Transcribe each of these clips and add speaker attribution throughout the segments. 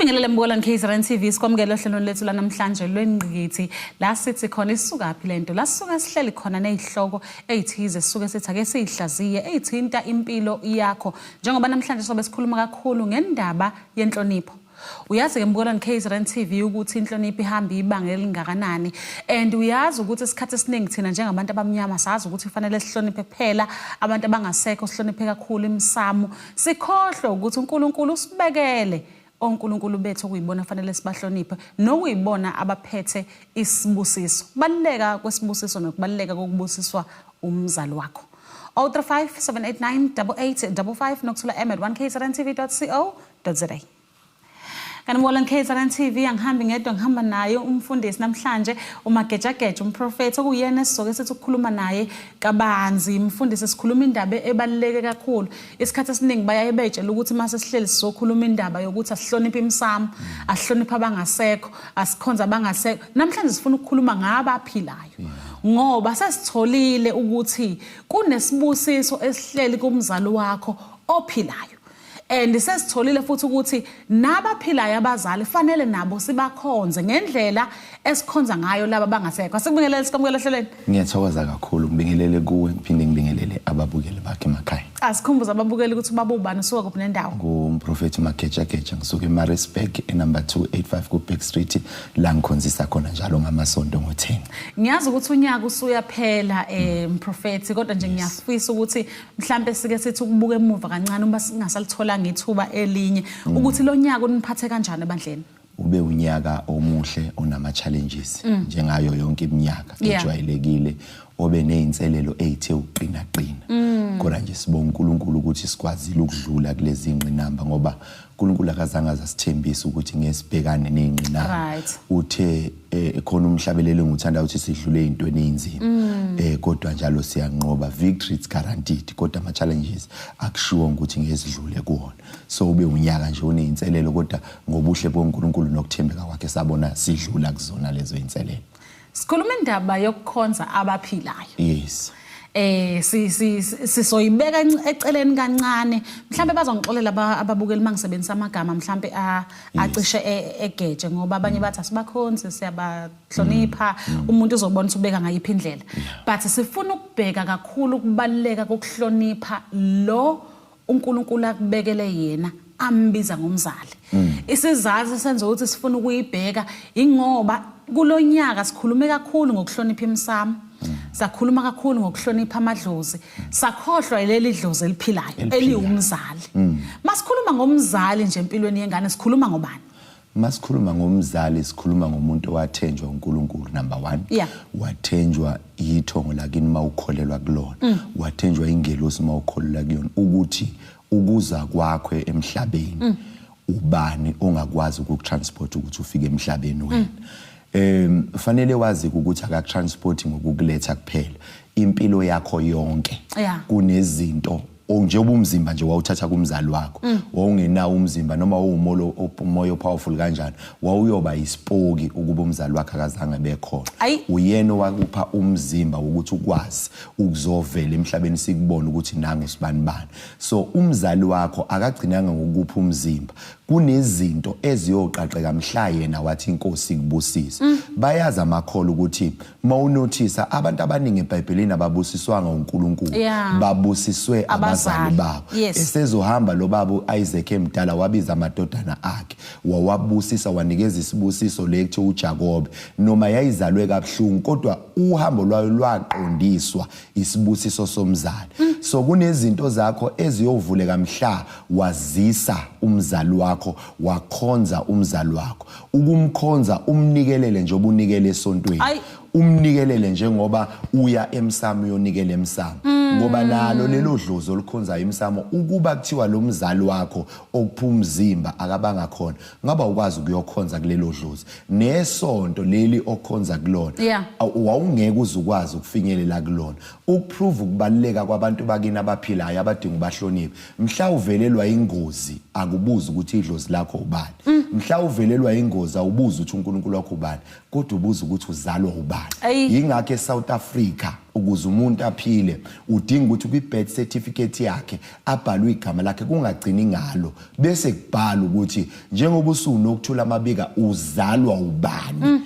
Speaker 1: Sibingelele mbukela KZN TV sikwamukela ohlelweni lethu lanamhlanje lwengqikithi la sithi khona isukaphi lento la sisuka sihleli khona nezihloko ezithize sisuke sithi ake sihlaziye ezithinta impilo yakho njengoba namhlanje sobe sikhuluma kakhulu ngendaba yenhlonipho. Uyazi ke mbukela KZN TV ukuthi inhlonipho ihamba ibanga elingakanani and uyazi ukuthi isikhathi esiningi thina njengabantu abamnyama sazi ukuthi kufanele sihloniphe kuphela abantu abangasekho sihloniphe kakhulu imsamo sikhohlwe ukuthi uNkulunkulu usibekele onkulunkulu bethu okuyibona fanele sibahloniphe nokuyibona abaphethe isibusiso baleka kwesibusiso nokubaleka kokubusiswa umzali wakho 0357898855 nokuthula m@1kzntv.co.za Kanibona KZN TV angihambi ngedwa ngihamba naye umfundisi namhlanje uMagejageja umprofeti okuyena sizoke sithi ukukhuluma naye kabanzi umfundisi sikhuluma indaba ebaluleke kakhulu isikhathi esiningi bayaye betshela ukuthi mase sihleli sizokhuluma indaba yokuthi asihloniphe imsamo asihloniphe abangasekho asikhonza abangasekho namhlanje sifuna ukukhuluma ngabaphilayo ngoba sesitholile ukuthi kunesibusiso esihleli kumzali wakho ophilayo and sesitholile futhi ukuthi nabaphilayo abazali fanele nabo sibakhonze ngendlela esikhonza ngayo laba bangasekho. Asikubingelele sikamukela ehlelweni.
Speaker 2: Ngiyathokoza kakhulu ngibingelele kuwe ngiphinde ngibingelele ababukeli bakhe emakhaya.
Speaker 1: Asikhumbuza ababukeli ukuthi babubani usuka kuphi nendawo.
Speaker 2: Ngumprofeti Magejageja ngisuka eMaritzburg enumber 285 ku Back Street la ngikhonzisa khona njalo ngamasonto ngo10.
Speaker 1: Ngiyazi ukuthi unyaka usuyaphela mprofeti kodwa nje ngiyafisa ukuthi mhlambe sike sithi ukubuka emuva kancane uma singasalithola ngithuba elinye ukuthi lo nyaka uniphathe kanjani ebandleni.
Speaker 2: Ube unyaka omuhle onama challenges njengayo yonke iminyaka ejwayelekile obe nezinselelo ezithe uqina kodwa nje sibonga uNkulunkulu ukuthi sikwazile ukudlula kulezi ingqinamba ngoba uNkulunkulu akazange azasithembisa ukuthi ngesibhekane nezingqinamba uthe khona umhlabelelo nguthanda ukuthi sidlule ezintweni ezinzima kodwa njalo siyanqoba victory is guaranteed kodwa ama challenges akushiwo ukuthi ngesidlule kuona so ube unyaka nje onezinselelo kodwa ngobuhle boNkulunkulu nokuthembeka kwakhe sabona sidlula kuzona lezo inselelo.
Speaker 1: Sikhuluma indaba yokukhonza abaphilayo.
Speaker 2: Yes.
Speaker 1: Sisoyibeka eceleni kancane mhlambe bazongixolela ababukeli mangisebenzisa amagama mhlambe acishe egeje ngoba abanye bathi asibakhonze siyabahlonipha umuntu uzobona ukuthi ubeka ngayiphi indlela but sifuna ukubheka kakhulu ukubaleka kokuhlonipha lo uNkulunkulu akubekele yena ambiza ngomzali. Isizathu senza ukuthi sifuna ukuyibheka ingoba kulonyaka sikhulume kakhulu ngokuhlonipha imsamo sakhuluma kakhulu ngokuhlonipha amadlozi sakhohlwa leli dlozi eliphilayo eliwumzali. Masikhuluma ngomzali nje empilweni yengane sikhuluma ngobani?
Speaker 2: Masikhuluma ngomzali sikhuluma ngomuntu owathenjwa uNkulunkulu number 1 wathenjwa yithongo lakini mawukholelwa kulona wathenjwa ingelosi mawukholelwa kuyona ukuthi ukuza kwakho emhlabeni ubani ongakwazi ukutransport ukuthi ufike emhlabeni wena. Fanele wazi ukuthi akatransport ngokukuletha kuphela impilo yakho yonke kunezinto njengoba umzimba nje wawuthatha kumzali wakho wawungenawo umzimba noma umoya powerful kanjani wawuyoba ispoki ukuba umzali wakhe akazange bekhona uyena wakupha umzimba ukuthi ukwazi ukuzovela emhlabeni sikubona ukuthi nangu sibani bani so umzali wakho akagcinanga ngokupha umzimba kunezinto eziyoqaqeka mhla yena wathi inkosi kubusisa bayaza amakholo ukuthi mawunotice abantu abaningi eBhayibhelini ababusiswanga uNkulunkulu babusiswe abazali babo esezohamba lo baba Isaac emdala wabiza amadodana akhe wawabusisa wanikeza isibusiso lekho uJakobe noma yayizalwe kabuhlungu kodwa uhambo lwayo lwaqondiswa isibusiso somzali so kunezinto zakho eziyovuleka mhla wazisa umzali wakho wakhonza umzali wakho ukumkhonza umnikelele nje obunikele esontweni umnikelele njengoba uya emsamo uyonikela emsamo ngoba nalo lelo dlozi olukhonza emsamo ukuba kuthiwa lo mzali wakho okupha umzimba akabanga khona ngaba ukwazi ukuyokhonza kulelo dlozi nesonto leli okhonza kulona wawungeke uzukwazi ukufinyelela kulona ukuprove ukubaleka kwabantu bakini abaphilayo abadinga ubahloniphe mhla uvelelwa ingozi akubuza ukuthi idlozi lakho ubani mhla uvelelwa ingozi awubuza ukuthi uNkulunkulu wakho ubani kodwa ubuza ukuthi uzalwa ubani yingakho eSouth Africa ukuze umuntu aphile udinga ukuthi kwi-birth certificate yakhe abhalwe igama lakhe kungagcini ngalo bese kubhala ukuthi njengoba usunokuthula amabika uzalwa ubani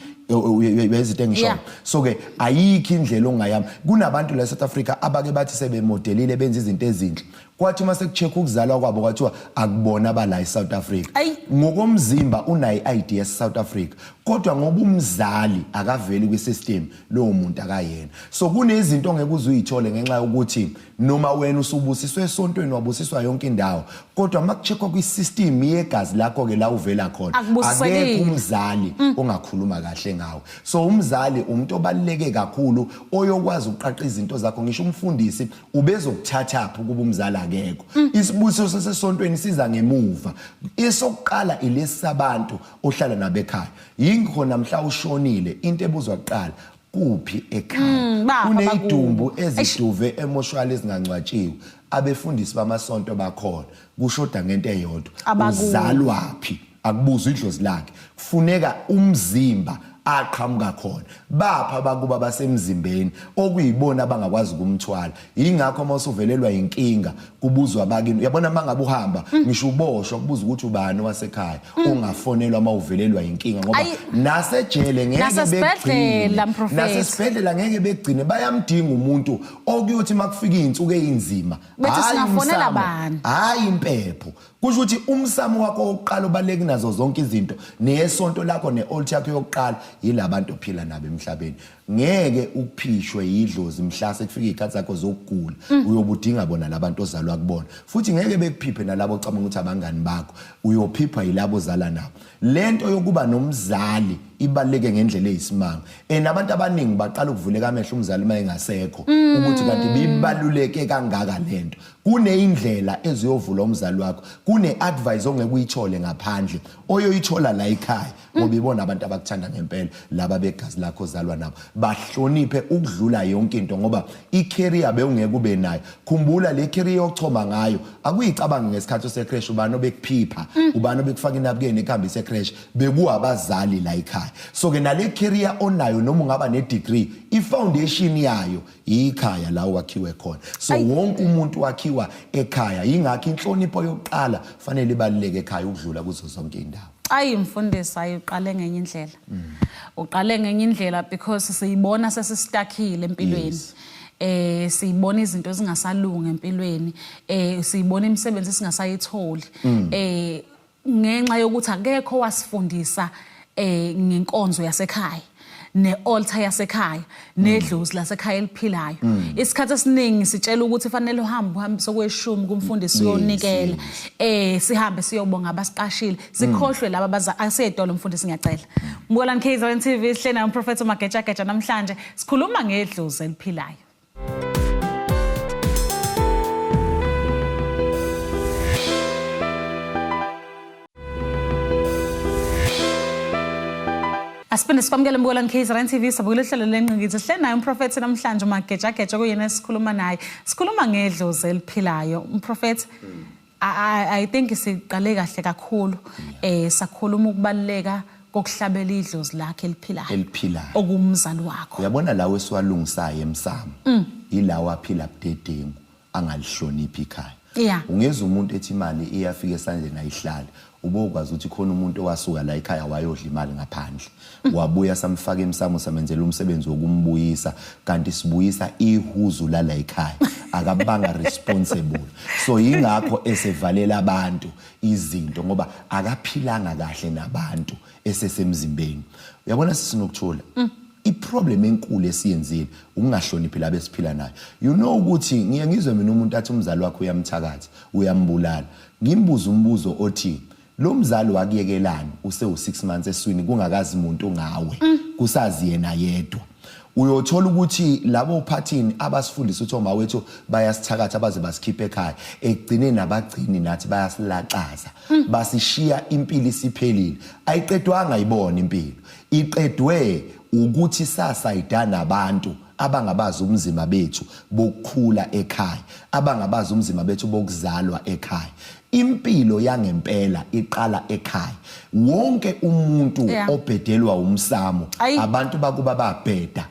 Speaker 2: bezithe ngisho so ke ayikho indlela ongayami kunabantu la South Africa abake bathi sebemodelile benza izinto ezinhle kwathi mase kucheck ukuzalwa kwabo kwathiwa akubona abala eSouth Africa ngokomzimba unayi ID ya South Africa kodwa ngoba umzali akaveli kwisystem lo muntu akayena so kunezinto ongeke uzuyithole ngenxa yokuthi noma wena usubusiswe esontweni wabusiswa yonke indawo kodwa makucheckwa kwisystem yegazi lakho ke la uvela khona akekho umzali ongakhuluma kahle ngawo so umzali umuntu obaluleke kakhulu oyokwazi uqaqa izinto zakho ngisho umfundisi ubezokuthatha apho kuba umzali akekho isibusiso sesontweni siza ngemuva esokuqala ilesisabantu ohlala nabekhaya yingikho namhla ushonile into ebuzwa kuqala kuphi ekhaya kunezidumbu eziduve emotionally ezingangcwatshiwe abefundisi bamasonto bakhona kushoda ngento eyodwa uzalwaphi akubuzwa idlozi lakhe kufuneka umzimba aqhamuka khona bapha bakuba basemzimbeni okuyibona abangakwazi ukumthwala ingakho mawusuvelelwa inkinga kubuzwa abakini yabona mangabe uhamba ngisho uboshwa kubuza ukuthi ubani wasekhaya ungafonelwa mawuvelelwa inkinga ngoba nasejele ngeke begcine nasesibhedlela ngeke begcine bayamdinga umuntu okuyothi makufika izinsuku ezinzima hayi impepho kusho ukuthi umsamo wakho oqala obaleki nazo zonke izinto nesonto lakho nealtar yakho yokuqala yilabantu ophila nabo emhlabeni ngeke ukuphishwe yidlozi mhla sekufika izikhathi zakho zokugula uyobudinga bona labantu ozalwa kubona futhi ngeke bekuphiphe nalabo ocabanga ukuthi abangani bakho uyophipha yilabo ozala nabo lento yokuba nomzali ibaleke ngendlela eyisimanga nabantu abaningi baqala ukuvuleka amehlo umzali mayengasekho ukuthi kanti bibaluleke kangaka lento kuneyindlela eziyovula umzali wakho kune-advice ongeke uyithole ngaphandle oyoyithola la ekhaya ngoba ibona abantu abakuthanda ngempela laba begazi lakho ozalwa nabo bahloniphe ukudlula yonke into ngoba i-career bewungeke ube nayo khumbula le career yokuchoma ngayo akuyicabangi ngesikhathi secrash ubani obekuphipha ubani obekufaka inabukeni ekhambisa ecrash bekuwabazali la ekhaya so ke nale career onayo noma ungaba ne-degree i-foundation yayo ikhaya la wakhiwe khona so wonke umuntu wakhiwa ekhaya yingakho inhlonipho yokuqala fanele ibaluleke ekhaya ukudlula kuzo zonke indawo
Speaker 1: mfundisi uqale ngenye indlela uqale ngenye indlela because siyibona sesistakile empilweni siyibona izinto ezingasalunga empilweni siyibona imisebenzi singasayitholi ngenxa yokuthi akekho wasifundisa ngenkonzo yasekhaya ne-altar yasekhaya nedlozi lasekhaya eliphilayo isikhathi esiningi sitshela ukuthi fanele uhambe sokweshumi kumfundisi uyonikela sihambe siyobonga abasiqashile sikhohlwe laba asedolo umfundisi ngiyacela Mbukalani KZN TV sihle nayo uMphrofethi Mageja namhlanje sikhuluma ngedlozi eliphilayo Asipende sikwamukele Mbukalani KZN TV sabukele uhlelo lengqikithi sihle nayo uMphrofethi namhlanje Mageja kuyena sikhuluma naye sikhuluma ngedlozi eliphilayo uMphrofethi I think siqale kahle kakhulu sakhuluma ukubaleka kokuhlabela idlozi lakhe eliphilayo okumzali wakho
Speaker 2: uyabona lawe siwalungisayo emsamo ilawo aphila budedengu angalihloniphi ikhaya ungeza umuntu ethi imali iyafika esandleni ayihlala ubokwazi ukuthi khona umuntu owasuka la ekhaya wayodla imali ngaphandle wabuya samfaka emsamo samenzela umsebenzi wokumbuyisa kanti sibuyisa ihuzu la ekhaya akabanga responsible so yingakho esevalela abantu izinto ngoba akaphilanga kahle nabantu esesemzimbeni uyabona sisinokuthula iproblem enkulu esiyenzile ungahloniphi labo esiphila nayo you know ukuthi ngiyangizwe mina umuntu athi umzali wakho uyamthakatha uyambulala ngimbuza umbuzo othi lo mzali wakuyekelana use6 months eswini kungakazi umuntu ngawe kusazi yena yedwa uyothola ukuthi labo uphathini abasifundisa ukuthi omawethu bayasithakatha baze basikhiphe ekhaya egcineni abagcini nathi bayasilaxaza basishiya impilo isiphelile ayiqedwanga ayibona impilo iqedwe ukuthi sasayidana abantu abangabazi umzimba bethu bokukhula ekhaya abangabazi umzimba bethu bokuzalwa ekhaya impilo yangempela iqala ekhaya wonke umuntu obhedelwa umsamo abantu bakuba babheda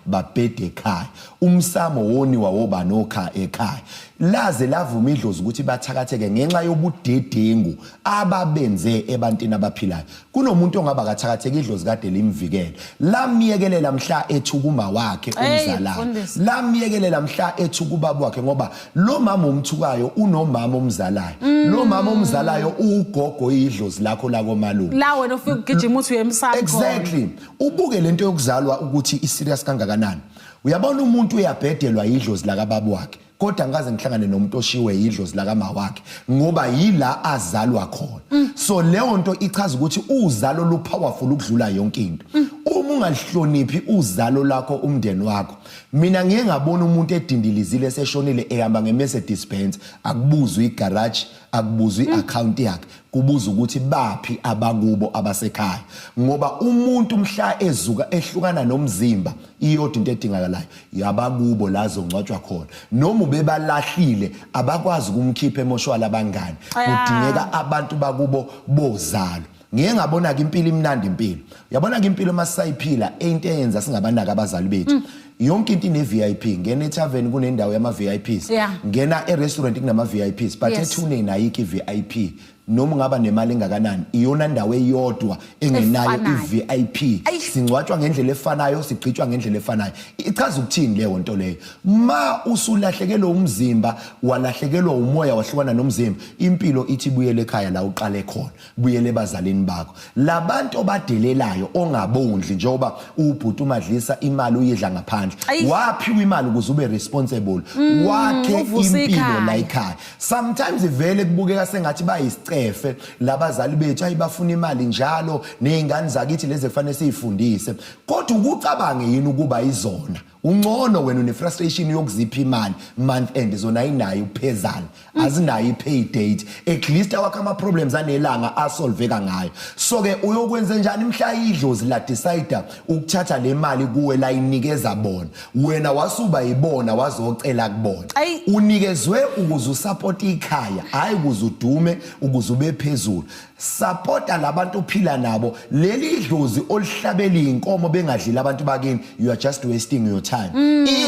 Speaker 2: ekhaya umsamo woniwa wobani ekhaya laze lavuma idlozi ukuthi bathakatheke ngenxa yobudedengu ababenze ebantwini abaphilayo kunomuntu ongaba kathakatheke idlozi kade limvikele lamiyekelela mhla ethukuma wakhe umzalayo lamiyekelela mhla ethukuba wakhe ngoba lo mama umthukayo unomama omzalayo lo mama omzalayo ugogo idlozi lakho lakomalume
Speaker 1: la wena ufika ugijima uthi uyemsakho
Speaker 2: exactly ubuke lento yokuzalwa ukuthi iserious kangakanani uyabona umuntu uyabhedelwa idlozi lakababa wakhe kodwa ngaze ngihlangane nomuntu oshiwe idlozi lakama wakhe ngoba yila azalwa khona so leyo nto ichaza ukuthi uzalo lu powerful ukudlula yonke into uma ungalihloniphi uzalo lakho umndeni wakho mina ngeke ngabona umuntu edindilizile seshonile ehamba ngeMercedes Benz akubuzwa igarage akubuzwa iaccount yakhe kubuza ukuthi baphi abakubo abasekhaya ngoba umuntu mhla ezuka ehlukana nomzimba iyodwa into edingakalayo yabakubo lazo ngcwatshwa khona noma ubebalahlile abakwazi ukumkhipha emoshwala abangani kudingeka abantu bakubo bozalo ngeke ngabona ke impilo imnandi impilo uyabona ke impilo masisayiphila into eyenza singabanaka abazali bethu yonke into ine VIP ngena etavern kunendawo yama VIPs ngena erestaurant kunama VIPs but ethune nayiki VIP noma ngaba nemali engakanani iyona ndawo eyodwa engenayo iVIP singcwatshwa ngendlela efanayo sigcitshwa ngendlela efanayo ichaza ukuthini leyo nto leyo ma usulahlekelwe umzimba walahlekelwa umoya wahlukana nomzimba impilo ithi buyele ekhaya la uqale khona buyele ebazalini bakho labantu obadelelayo ongabondli njengoba ubhuti umadlisa imali uyidla ngaphandle waphiwa imali ukuze ube responsible wakhe impilo la ekhaya sometimes ivele kubukeka sengathi bayisicefe labazali bethu ayibafuna imali njalo nezingane zakithi lezi kufanele siyifundise kodwa ukucabange yini ukuba izona ungcono wena une frustration yokuzipha imali month end zona ayinayo uphezana azinayo ipay date at least awakha ama problems anelanga asolveka ngayo so ke uyokwenza njani mhla idlozi la decide ukuthatha le mali kuwe la inikeza bona wena wasuba ibona wazocela kubona unikezwe ukuze usupport ikhaya hayi ukuze udume ukuze ube phezulu supporta labantu ophila nabo leli idlozi olihlabela inkomo bengadlila abantu bakini you are just wasting your time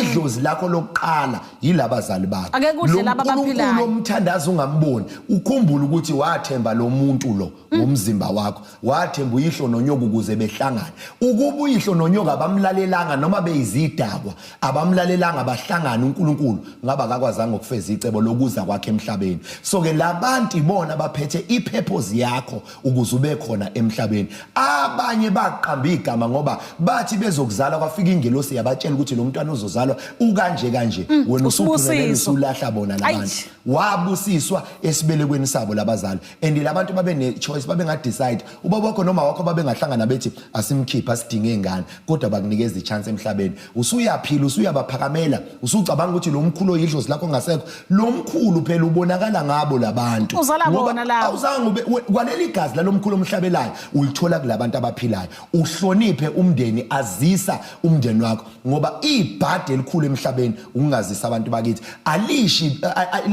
Speaker 2: idlozi lakho lokuqala yilabazali bakho
Speaker 1: akekudle laba baphilayo
Speaker 2: lo mthandazo ungamboni ukhumbula ukuthi wathemba lo muntu lo ngomzimba wakho wathemba uyihlo nonyoka ukuze behlangane ukuba uyihlo nonyoka abamlalelanga noma beyizidakwa abamlalelanga abahlangana uNkulunkulu ngaba akakwazanga ukufeza icebo lokuza kwakhe emhlabeni so ke labantu ibona baphethe ipurpose yakho ukuze ube khona emhlabeni abanye baqamba igama ngoba bathi bezokuzala kwafika ingelosi yabatshela ukuthi lo mntwana uzozalwa ukanje kanje wena usuphumelele usulahla bona labantu wabusiswa esibelekweni sabo labazali and labantu babe ne choice babe nga decide ubaba wakho noma wakho babe ngahlangana bethi asimkhipha sidinge ingane kodwa bakunikeza ichance emhlabeni usuyaphila usuyabaphakamela usucabanga ukuthi lo mkhulu oyidlozi lakho ngasekho lo mkhulu phela ubonakala ngabo labantu
Speaker 1: ngoba
Speaker 2: awuzange kwaleli igazi lalomkhulu omhlabelayo ulithola kulabantu abaphilayo uhloniphe umndeni azisa umndeni wakho ngoba ibhadi elikhulu emhlabeni ungazisa abantu bakithi alishi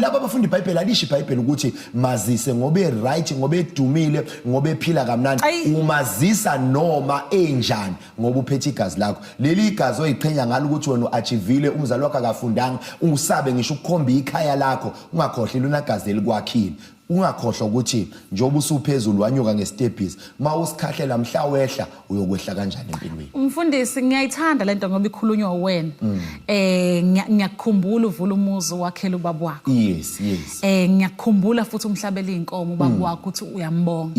Speaker 2: laba abafundi iBhayibheli alishi iBhayibheli ukuthi mazise ngobe right ngobe edumile ngobe ephila kamnandi umazisa noma enjani ngoba uphethe igazi lakho leli igazi oyiqhenya ngalo ukuthi wena uachievile umzali wakho akafundanga usabe ngisho ukukhomba ikhaya lakho ungakhohleli unagazi elikwakhile ungakhohlwa ukuthi njoba usuphezulu wanyuka ngestepis mawusikhahlela mhla wehla uyokwehla kanjani empilweni
Speaker 1: umfundisi ngiyayithanda lento ngoba ikhulunywa wena ngiyakukhumbula uvula umuzi wakhela ubaba wakho
Speaker 2: yes
Speaker 1: ngiyakukhumbula futhi umhlabela inkomo ubaba wakho uthi uyambonga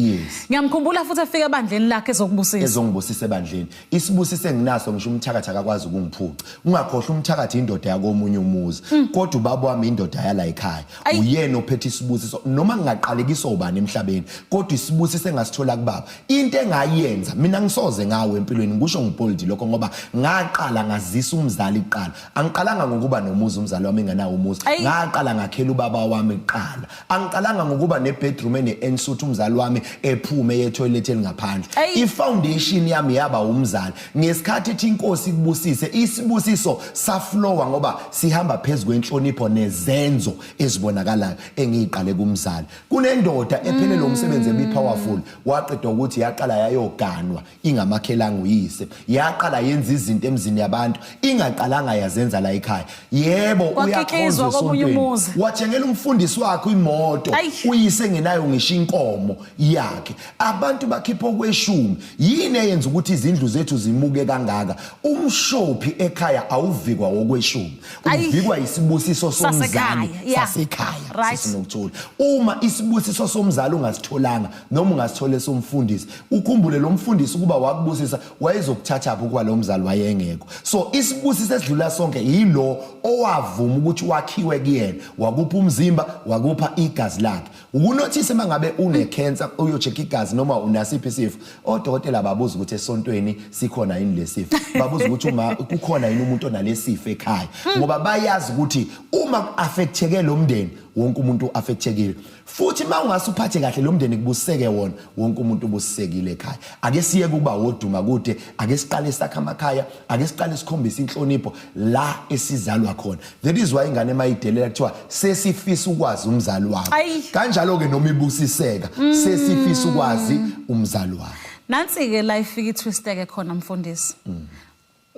Speaker 1: ngiyamkhumbula futhi afika ebandleni lakhe
Speaker 2: ezongibusisa ebandleni isibusise enginaso ngisho umthakathi akakwazi ukungiphuca ungakhohlwa umthakathi indoda yakomunye umuzi kodwa ubaba wami indoda yala ekhaya uyena ophethe isibusiso noma ngaqalekisa ubani emhlabeni kodwa isibusise engasithola kubaba into engayenza mina ngisoze ngawe empilweni ngisho ngibold lokho ngoba ngaqala ngazisa umzali iqala angiqalanga ngokuba nomuzi umzali wami engenawo umuzi ngaqala ngakhela ubaba wami iqala angiqalanga ngokuba nebedroom ensuthi umzali wami ephume yetoilet elingaphandle ifoundation yami yaba umzali ngesikhathi ethi inkosi ikubusise isibusiso saflowa ngoba sihamba phezulu kwenhlonipho nezenzo ezibonakalayo engiqale kumzali kunendoda ephelele umsebenzi ebipowerful waqeda ukuthi yaqala yayoganwa ingamakhelanga uyise yaqala yenza izinto emzini yabantu ingaqalanga yazenza la ekhaya yebo uyakhonza esontweni wathengela umfundisi wakhe imoto uyise ngenayo ngisho inkomo yakhe abantu bakhipha okweshumi yini eyenza ukuthi izindlu zethu zimuke kangaka umshophi ekhaya awuvikwa okweshumi uvikwa isibusiso somzali sasekhaya sisinokuthola uma isibusiso somzali ungasitholanga noma ungasithole somfundisi ukhumbule lo mfundisi kuba wakubusisa wayezokuthatha apho kuba lo mzali wayengekho so isibusiso esidlula sonke yilo owavuma ukuthi wakhiwe kuyena wakupha umzimba wakupha igazi lakhe ukunothise mangabe une cancer uyocheck igazi noma unasiphi isifo odokotela babuza ukuthi esontweni sikhona yini lesifo babuza ukuthi kukhona yini umuntu onalesifo ekhaya ngoba bayazi ukuthi uma affecteke lo mndeni wonke umuntu affectekile futhi mawungasuphathe kahle lo mndeni kubuseke wona wonke umuntu ubusisekile ekhaya ake siye kuba woduma kude ake siqale sakha amakhaya ake siqale sikhombisa inhlonipho la esizalwa khona that is why ingane mayidelela kuthiwa sesifisa ukwazi umzali wakho kanjalo ke noma ibusiseka sesifisa ukwazi umzali wakho
Speaker 1: nansi ke la ifika itwist ke khona mfundisi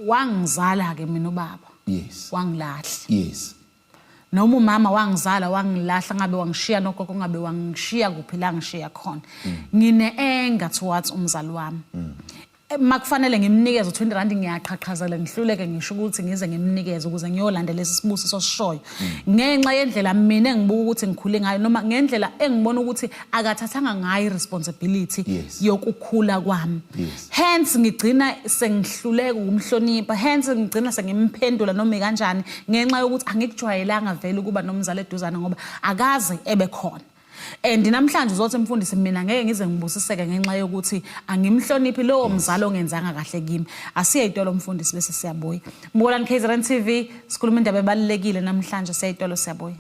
Speaker 1: wangizala ke mina ubaba
Speaker 2: yes
Speaker 1: wangilahla
Speaker 2: yes
Speaker 1: noma umama wangizala wangilahla ngabe wangishiya nogogo ngabe wangishiya kuphi la ngishiya khona ngine enga towards umzali wami makufanele ngimnikeze u20 ngiyaqhaqhazela ngihluleke ngisho ukuthi ngize ngimnikeze ukuze ngiyolandela lesisibusiso sishoyo ngenxa yendlela mina engibuka ukuthi ngikhule ngayo noma ngendlela engibona ukuthi akathathanga ngayo responsibility yokukhula kwami hence ngigcina sengihluleka ukumhlonipha hence ngigcina sengimphendula noma kanjani ngenxa yokuthi angikujwayelanga vele ukuba nomzali eduzana ngoba akaze ebe khona and namhlanje uzothi mfundisi mina ngeke ngize ngibusiseke ngenxa yokuthi angimhloniphi lowo mzalo ongenzanga kahle kimi asiye itolo mfundisi bese siyabuya mbonani KZN TV sikhuluma indaba ebalekile namhlanje siya itolo siyabuya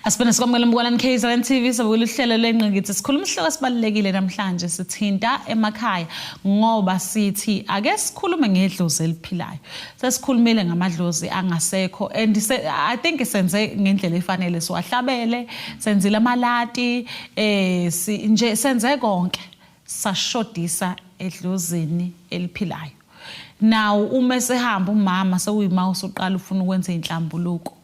Speaker 1: Asibona sikwamukela mbonani KZN TV sabukela uhlelo lengqikithi sikhuluma isihloko esibalekile namhlanje sithinta emakhaya ngoba sithi ake sikhulume ngedlozi eliphilayo sesikhulumile ngamadlozi angasekho and I think senze ngendlela efanele siwahlabele senzile amalati nje senze konke sashodisa edlozini eliphilayo now uma sehamba umama sewuyima usuqala ufuna ukwenza inhlambuluko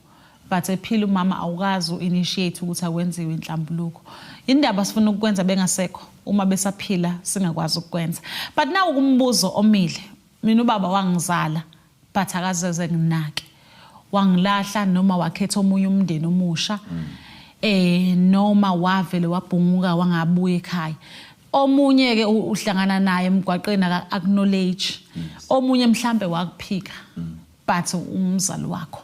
Speaker 1: but ephila umama awukazi uinitiate ukuthi akwenziwe inhlambuluko indaba sifuna ukwenza bengasekho uma besaphila singakwazi ukwenza but nawo kumbuzo omile mina ubaba wangizala but akazeze nginake wangilahla noma wakhetha omunye umndeni omusha noma wavele wabhunguka wangabuya ekhaya omunye ke uhlangana naye emgwaqeni acknowledge omunye mhlambe wakuphika but umzali wakho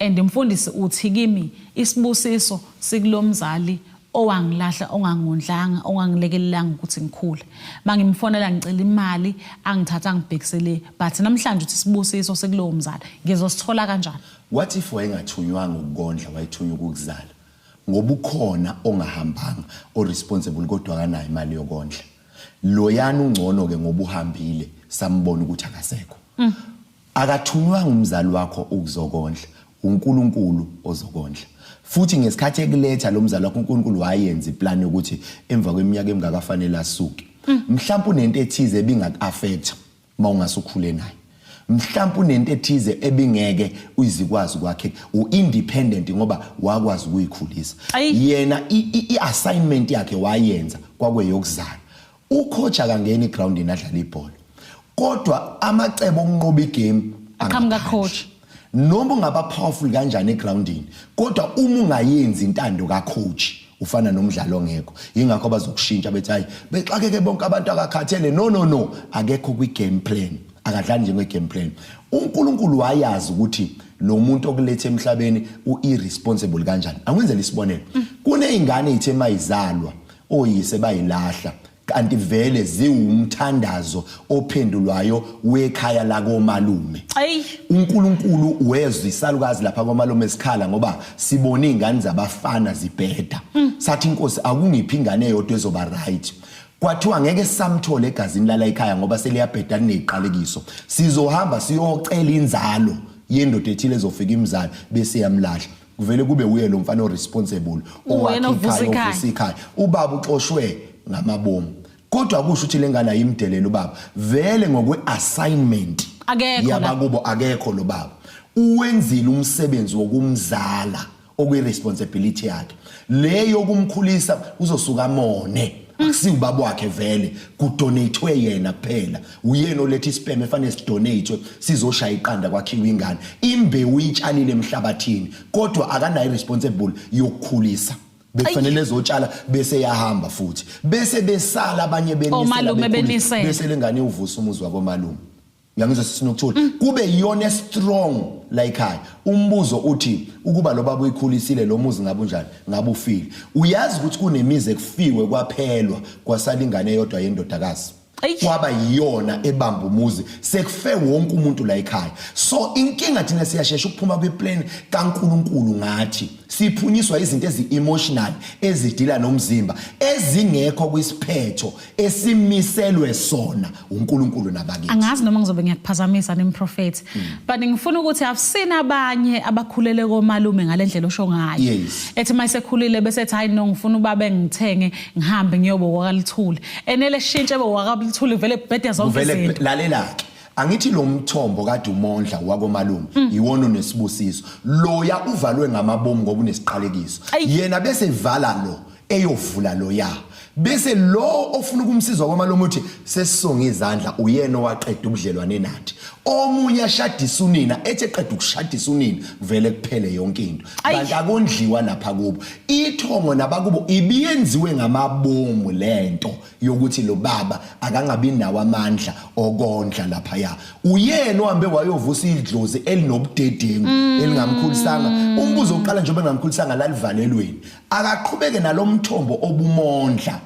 Speaker 1: and mfundisi uthi kimi isibusiso sikulomzali owangilahla ongangondlanga ongangilekelelanga ukuthi ngikhule mangimfonela ngicela imali angithatha ngibhekisele but namhlanje uthi isibusiso sekulowo mzali ngizosithola kanjani
Speaker 2: what if wayengathunywanga ukukondla wayithunywa ukuzala ngoba ukhona ongahambanga o responsible kodwa akanayo imali yokondla loyana ungcono ke ngoba uhambile sambona ukuthi akasekho akathunywanga umzali wakho ukuzokondla uNkulunkulu ozokondla futhi ngesikhathi ekuletha lo mzali wakho uNkulunkulu wayenza iplan ukuthi emva kweminyaka emingakafanele asuke mhlawumbe unento ethize ebingakuaffect mawungasukhule naye mhlawumbe unento ethize ebingeke uyizikwazi kwakhe uindependent ngoba wakwazi ukuyikhulisa yena iassignment yakhe wayenza kwakuyokuzala ucoach akangena egroundini adlala ibhola kodwa amacebo okunqoba igame
Speaker 1: aqhamuka coach
Speaker 2: noma ungaba powerful kanjani egroundini kodwa uma ungayenzi intando kacoach ufana nomdlalo ongekho ingakho bazokushintsha bethi hayi bexakeke bonke abantu akakhathele no akekho kwi game plan akadlali njenge game plan uNkulunkulu wayazi ukuthi lo muntu okulethe emhlabeni uirresponsible kanjani angwenzela isibonelo kunezingane ezithe mayizalwa oyise bayilahla kanti vele ziwumthandazo ophendulwayo wekhaya la komalume uNkulunkulu wezwe isalukazi lapha komalume esikhala ngoba sibona izingane zabafana zibheda sathi inkosi akungiphi ingane eyodwa ezoba right kwathiwa ngeke samthole egazini lala ekhaya ngoba seliyabhedana neziqalekiso sizohamba siyocela inzalo yendoda ethile ezofika imzalo bese yamlahla kuvele kube uye lo mfana responsible owakhipha ikhaya ubaba uxoshwe ngamabomu kodwa kusho ukuthi lengane ayimdelelo baba vele ngokwe assignment yabakubo akekho lo baba uwenzile umsebenzi wokumzala okwe responsibility yakhe leyo kumkhulisa uzosuka amone akusi ubaba wakhe vele kudonatewe yena kuphela uyena olethe isperm efanele sidonate sizoshaya iqanda kwakhiwa ingane imbewu uyitshalile emhlabathini kodwa akanayo responsible yokukhulisa bekufanele ezotshala bese yahamba futhi bese besala abanye benisela bese lengane uvusa umuzi wabo malume uyangizwa sisinokuthola kube yiyona strong like high umbuzo uthi ukuba lo baba uyikhulisile lo muzi ngabe unjani ngabe ufile uyazi ukuthi kunemizi ekufiwe kwaphelwa kwasala ingane eyodwa yendodakazi kwaba yiyona ebamba umuzi sekufe wonke umuntu la ekhaya so inkinga thina siyashesha ukuphuma kweplan kaNkuluNkulu ngathi siphunyiswa izinto ezi-emotional ezidila nomzimba ezingekho kwisiphetho esimiselwe sona uNkulunkulu nabakithi
Speaker 1: angazi noma ngizobe ngiyakuphazamisa nemprofeti but ngifuna ukuthi afsina abanye abakhulele komalume ngalendlela osho ngayo ethi mayisekhulile bese ethi hayi no ngifuna ubaba engithenge ngihambe ngiyobo wakalithule enele shintshe wakalithule vele bhede zonke izinto
Speaker 2: lalela-ke angithi lo mthombo kade umondla wakomalume iwona onesibusiso loya uvalwe ngamabomu ngoba unesiqalekiso yena bese vala lo eyovula lo ya bese lo ofuna ukumsiza kwamaloma uthi sesisonga izandla uyena owaqeda ubudlelwane nathi omunye ashadisa unina ethi eqeda ukushadisa unina vele kuphele yonke into kanti akondliwa lapha kubo ithongo nabakubo ibiyenziwe ngamabomu lento yokuthi lo baba akangabi nawo amandla okondla lapha ya uyena ohambe wayovusa idlozi elinobudedengu elingamkhulisanga umbuzo oqala njengoba engamkhulisanga lalivalelweni akaqhubeke nalomthombo obumondla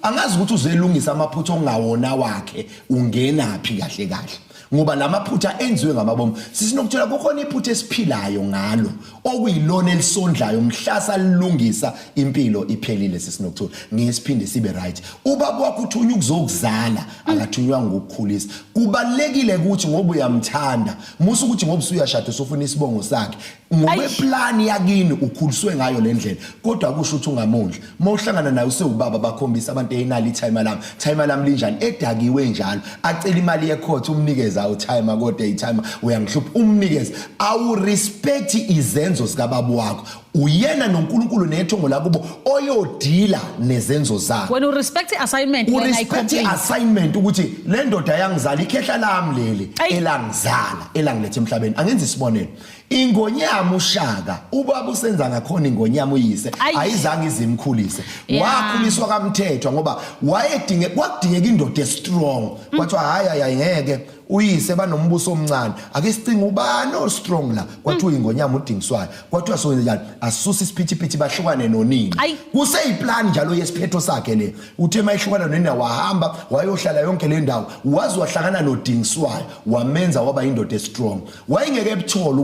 Speaker 2: angazi ukuthi uzelungisa amaphutho ongawona wakhe ungenaphi kahle kahle ngoba lamaphutha enziwe ngamabomu sisinokuthola kukhona iphutha esiphilayo ngalo okuyilona elisondlayo mhlasa lilungisa impilo iphelile sisinokuthola ngesiphinde sibe right ubaba wakho uthunywa ukuzokuzala akathunywa ngokukhulisa kubalekile ukuthi ngoba uyamthanda musu ukuthi ngoba usuyashada usufuna isibongo sakhe ngobe plan yakini ukhuliswe ngayo lendlela kodwa akusho ukuthi ungamondla mawuhlangana naye usewubaba bakhombisa abantu eyinali time lam linjani edakiwe njalo acela imali yecourt umnikeza awu time kodwa itime uyangihlupha umnikeza awu respect izenzo zikababa wakho uyena noNkulunkulu nethongo lakubo oyodila nezenzo zakhe
Speaker 1: when you respect assignment
Speaker 2: when I complete assignment ukuthi le ndoda yangizala ikhehla lami leli elangizala elangilethe emhlabeni angenza isibonelo ingonyama uShaka ubaba usenza ngakhona ingonyama uyise ayizange izimkhulise wakhuliswa kamthethwa ngoba kwakudingeka indoda strong kwathiwa hayi ngeke uyise banombuso omncane ake sicinga ubani ostrong la kwathiwa ingonyama udingiswayo kwathiwa so njani asusa isiphithiphithi bahlukane nonini kuseyiplan njalo yesiphetho sakhe le uthe mayihlukana nonina wahamba wayohlala yonke le ndawo wazi wahlangana nodingiswayo wamenza waba indoda strong wayengeke ebuthola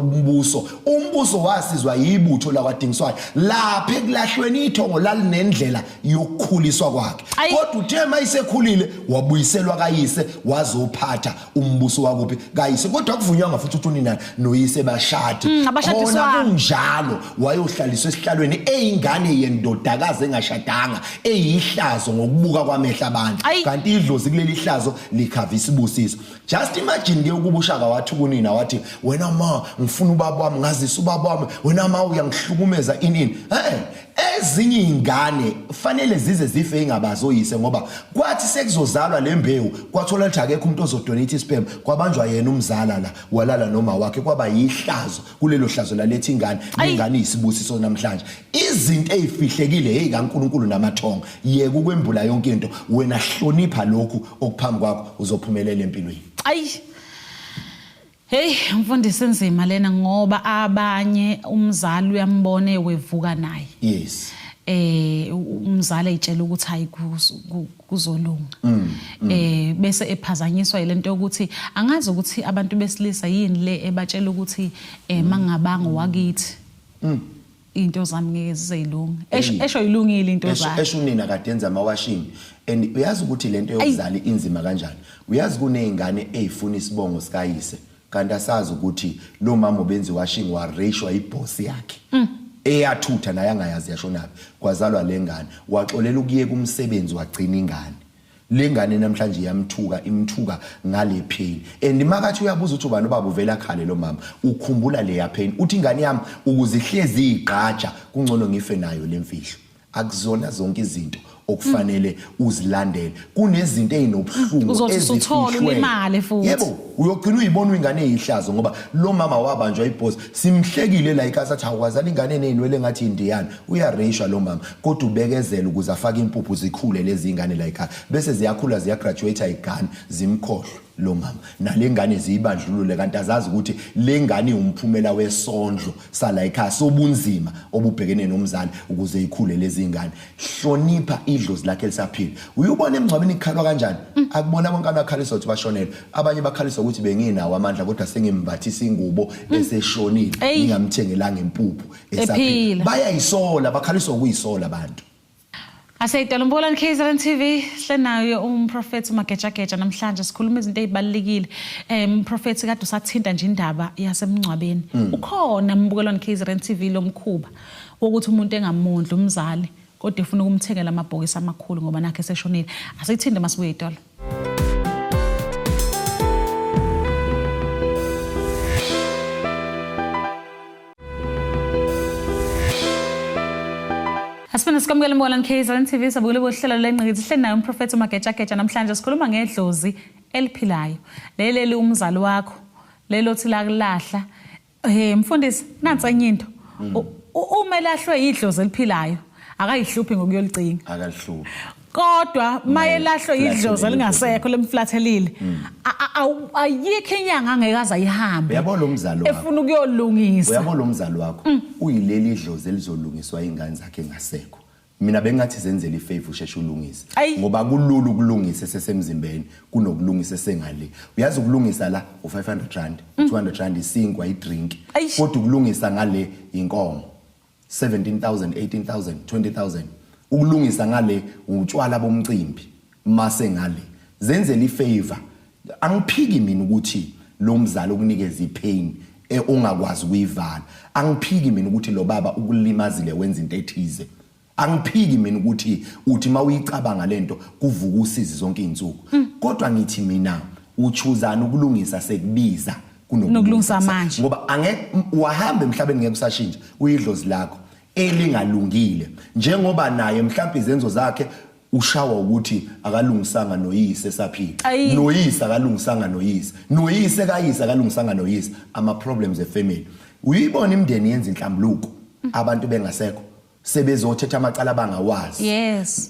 Speaker 2: umbuso wasizwa yibutho lakwadingiswayo lapha ekulahlweni ithongo lalinendlela yokukhuliswa kwakhe kodwa uthe mayisekhulile wabuyiselwa kayise wazophatha umbuso wakuphi kayise kodwa kuvunywanga futhi ukuthi unina noyise bashade khona kunjalo wayohlaliswa esihlalweni eyingane yendodakazi engashadanga eyihlazo ngokubuka kwamehla abantu kanti idlozi kuleli hlazo likhavisa ibusiso just imagine ke ukuba uShaka wathi kunina wathi wena ma ngifuna ubaba wami ngazisa ubaba wami wena ma uyangihlukumeza inini ezinye ingane fanele zize zife ingabazo yise ngoba kwathi sekuzozalwa lembewu kwathola ukuthi akekho umuntu ozodonate isperm kwabanjwa yena umzala la walala noma wakhe kwaba yihlazo kulelo hlazo lalethe ingane ingane isibusiso namhlanje izinto ezifihlekile kaNkulunkulu namathongo yeke ukwembula yonke into wena hlonipha lokhu okuphambi kwakho uzophumelela empilweni
Speaker 1: Hey mfundisi enzima lena ngoba abanye umzali uyambone wevuka naye
Speaker 2: yes
Speaker 1: umzali ayitshela ukuthi hayi kuzolunga bese ephazanyiswa ilento ukuthi angazi ukuthi abantu besilisa yini le ebatshela ukuthi mangabanga wakithi into zami ngeke zizilunga esho ilungile into zami
Speaker 2: esho unina kade enza amawashing and uyazi ukuthi lento yokuzala inzima kanjani uyazi kunezingane ezifuna isibongo sikayise kanti asazi ukuthi lo mama obenzi washing wa ratio iboss yakhe eyathutha naye angayazi yashonaphi kwazalwa lengane waxolela ukuye kumsebenzi wagcina ingane lengane namhlanje imthuka ngale pain and makathi uyabuza ukuthi ubani baba uvela khale lo mama ukhumbula le pain uthi ingane yami ukuze ihlezi igqaja kungcono ngife nayo lemfihlo akuzona zonke izinto okufanele uzilandele kunezinto ezinobuhlungu
Speaker 1: uzothola imali futhi
Speaker 2: yebo uyogcina uyibona ingane eyihlazo ngoba lo mama wabanjwa iboss simhlekile la ikhasathi awazali ingane enenwele ngathi indiyana uyareisha lo mama kodwa ubekezela ukuze afake impuphu zikhule lezi ingane la ekhaya bese ziyakhula ziyagraduate igane zimkhohlwe lo mama nalengane ziyibandlulule kanti azazi ukuthi lengane umphumela wesondlo sala ekhaya sobunzima obubhekene nomzali ukuze ikhule lezi ingane hlonipha idlozi lakhe lisaphila uyubona emngcwabeni ikhalwa kanjani akubona bonke abakhaliswa ukuthi bashonela abanye bakhaliswa ukuthi benginawo amandla kodwa sengimbathisa ingubo eseshonile ngingamthengelanga impuphu esaphila bayayisola bakhaliswa ukuyisola abantu
Speaker 1: Asayidala Mbulani KZN TV hlenayo umprofeti uMagejageja namhlanje sikhuluma izinto ezibalekile umprofeti kade usathinta nje indaba yasemncwabeni ukhona Mbulani KZN TV lomkhuba ukuthi umuntu engamondla umzali kodwa efuna ukumthengela amabhokisi amakhulu ngoba nakhe seshonile asithinde masibuye idolo Asifuna sikamukele Mbulani KZN TV sabukele bohlelo lenqgithi hlenayo umprofeti uMagejageja namhlanje sikhuluma ngedlozi eliphilayo leli umzali wakho lelo thi lakulahla mfundisi nansi enye into uma elahlwe idlozi eliphilayo akayihluphi ngokuyolicinga
Speaker 2: akalihluphi
Speaker 1: kodwa mayelahlwe idlozi elingasekho lemflathelile ayikho inyanga angekaza ihambe
Speaker 2: uyabona lo mzali wakho
Speaker 1: efuna ukuyolungisa
Speaker 2: uyabona lo mzali wakho uyileli idlozi elizolungiswa ingane zakhe ngasekho mina bengathi zenzele ifavor usheshe ulungise ngoba kululu ukulungisa sesemzimbeni kunokulungisa sengale uyazi ukulungisa la u500 rand 200 rand isinkwa idrink kodwa ukulungisa ngale inkomo 17,000 18,000 20,000 ukulungisa ngale utshwala bomcimbi mase ngale zenzele ifavor angiphiki mina ukuthi lo mzali ukunikeza ipain ongakwazi ukuyivala angiphiki mina ukuthi lo baba ukulimazile wenza into ethize angiphiki mina ukuthi uthi mawuyicabanga lento kuvuka usizi zonke izinsuku kodwa ngithi mina uchuzana ukulungisa sekubiza
Speaker 1: kunokulungisa manje
Speaker 2: ngoba angeke wahambe emhlabeni ngeke usashintsha uyidlozi lakho elingalungile njengoba naye mhlawumbe izenzo zakhe ushawa ukuthi akalungisanga noyise esaphila noyise akalungisanga noyise kayise akalungisanga noyise ama problems efamily uyibona imndeni yenza inhlambuluko abantu bengasekho sebezothetha amacala abangawazi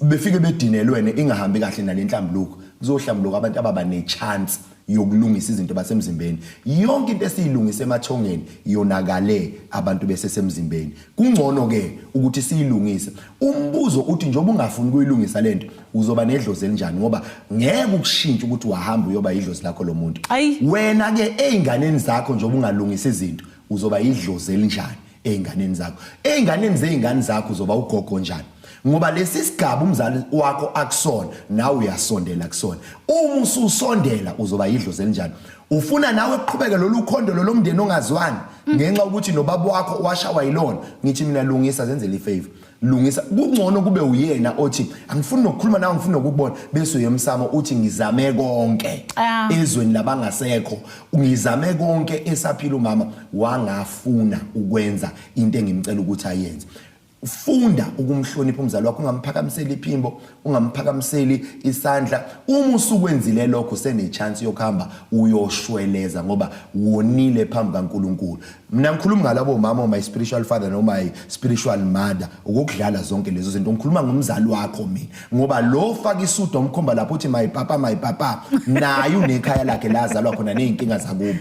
Speaker 2: befike bedinelwene ingahambi kahle nalenhlambuluko kuzohlambuluka abantu ababa nechance yokulungisa izinto basemzimbeni yonke into esiyilungisa emathongeni yonakale abantu besesemzimbeni kungcono ke ukuthi siyilungise umbuzo uthi njoba ungafuni ukuyilungisa lento uzoba nedlozi elinjani ngoba ngeke ukushintsha ukuthi wahamba uyoba idlozi lakho lo muntu wena ke einganeni zakho njoba ungalungisa izinto uzoba idlozi elinjani einganeni zeingane zakho uzoba ugogo njani ngoba lesi sigaba umzali wakho akusona nawe uyasondela kusona uma ususondela uzoba idlozi elinjani ufuna nawe uqhubeke lolukhondo lomndeni ongazwani ngenxa ukuthi nobaba wakho washawa yilona ngithi mina lungisa zenzele ifavor lungisa kungcono kube uyena othi angifuni nokukhuluma nawe ngifuna ukubona bese uyemsamo uthi ngizame konke ezweni labangasekho ngizame konke esaphila umama wangafuna ukwenza into engimcela ukuthi ayenze funda ukumhlonipha umzali wakho ungamphakamiseli iphimbo ungamphakamiseli isandla uma usukwenzile lokho senechance yokuhamba uyoshweleza ngoba wonile phambi kaNkuluNkulu mina ngikhuluma ngalabo mama my spiritual father no my spiritual mother ukudlala zonke lezo zinto ngikhuluma ngomzali wakho mina ngoba lo faka isudo omkhomba lapho uthi my papa naye unekhaya lakhe lazalwa khona nezinkinga zakubo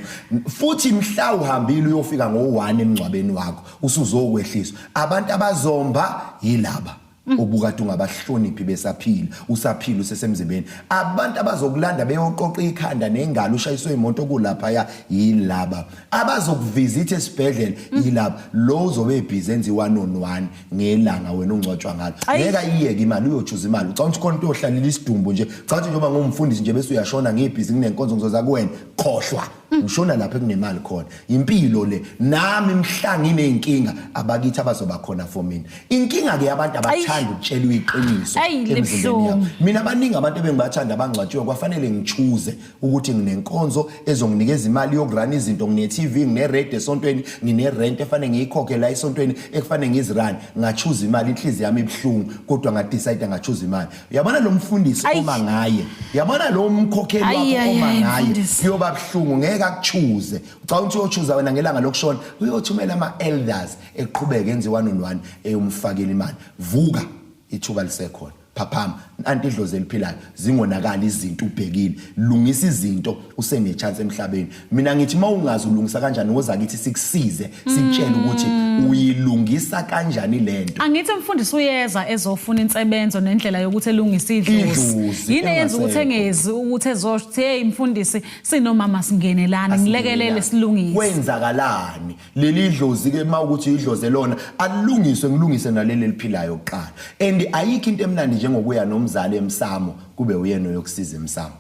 Speaker 2: futhi mhla uhambile uyofika ngo1 emncwabeni wakho usuzokwehliswa abantu abazomba yilaba obukade ungabahloniphi besaphila usaphila usesemzibeni abantu abazokulanda beyoqoqa ikhanda nengalo ushayiswe imoto kulapha ya yilaba abazokuvisit esibhedlela yilaba lo uzobe ebhizi enzi 1-on-1 ngelanga wena ungcwatshwa ngalo ngeka iyeke imali uyochuza imali ucathi khona into yohlalela isidumbu nje cathi njengoba ngumfundisi nje bese uyashona ngebhizi kunenkonzo ngizoza kuwena khohlwa ngishona lapha kunemali khona impilo le nami imhlanga inenkinga abakithi abazoba khona for mina inkinga ke yabantu abathanda ukutshelwa iqiniso emzimbeni yabo mina abaningi abantu ebengibathanda abangcwatshiwe kwafanele ngichuze ukuthi nginenkonzo ezonginikeza imali yokurana izinto ngine TV ngine radio esontweni ngine rent efanele ngiyikhokhe la esontweni ekufanele ngizirani ngachuza imali inhliziyo yami ibhlungu kodwa ngadecide ngachuza imali uyabona lo mfundisi oma ngaye uyabona lo mkhokheli wakho oma ngaye kuyoba bhlungu ngeke akuchuze ucathi uyochuza wena ngelanga lokushona uyothumela ama elders eqhubeke enze 1-on-1 eyomfakela imali vuka ithuba lisekhona phaphama anti idlozi eliphilayo zingonakala izinto ubhekile lungisa izinto usene chance emhlabeni mina ngithi mawungazi ulungisa kanjani woza kithi sikusize sikutshela ukuthi uyilungisa kanjani lento
Speaker 1: angithi mfundisi uyeza ezofuna insebenzo nendlela yokuthi elungisa idlozi yini yenza ukuthi engezi ukuthi ezothi hey mfundisi sinomama singenelana ngilekelele silungise
Speaker 2: kwenzakalani leli idlozi ke mawukuthi idlozi lona alungiswe ngilungise naleli liphilayo kuqala and ayikho into emnandi njengokuya nomzali emsamo kube uyena yokusiza emsamo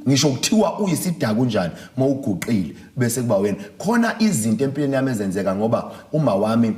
Speaker 2: ngisho kuthiwa uyisidaka kanjani mawuguqile bese kuba wena khona izinto empilweni yami ezenzeka ngoba uma wami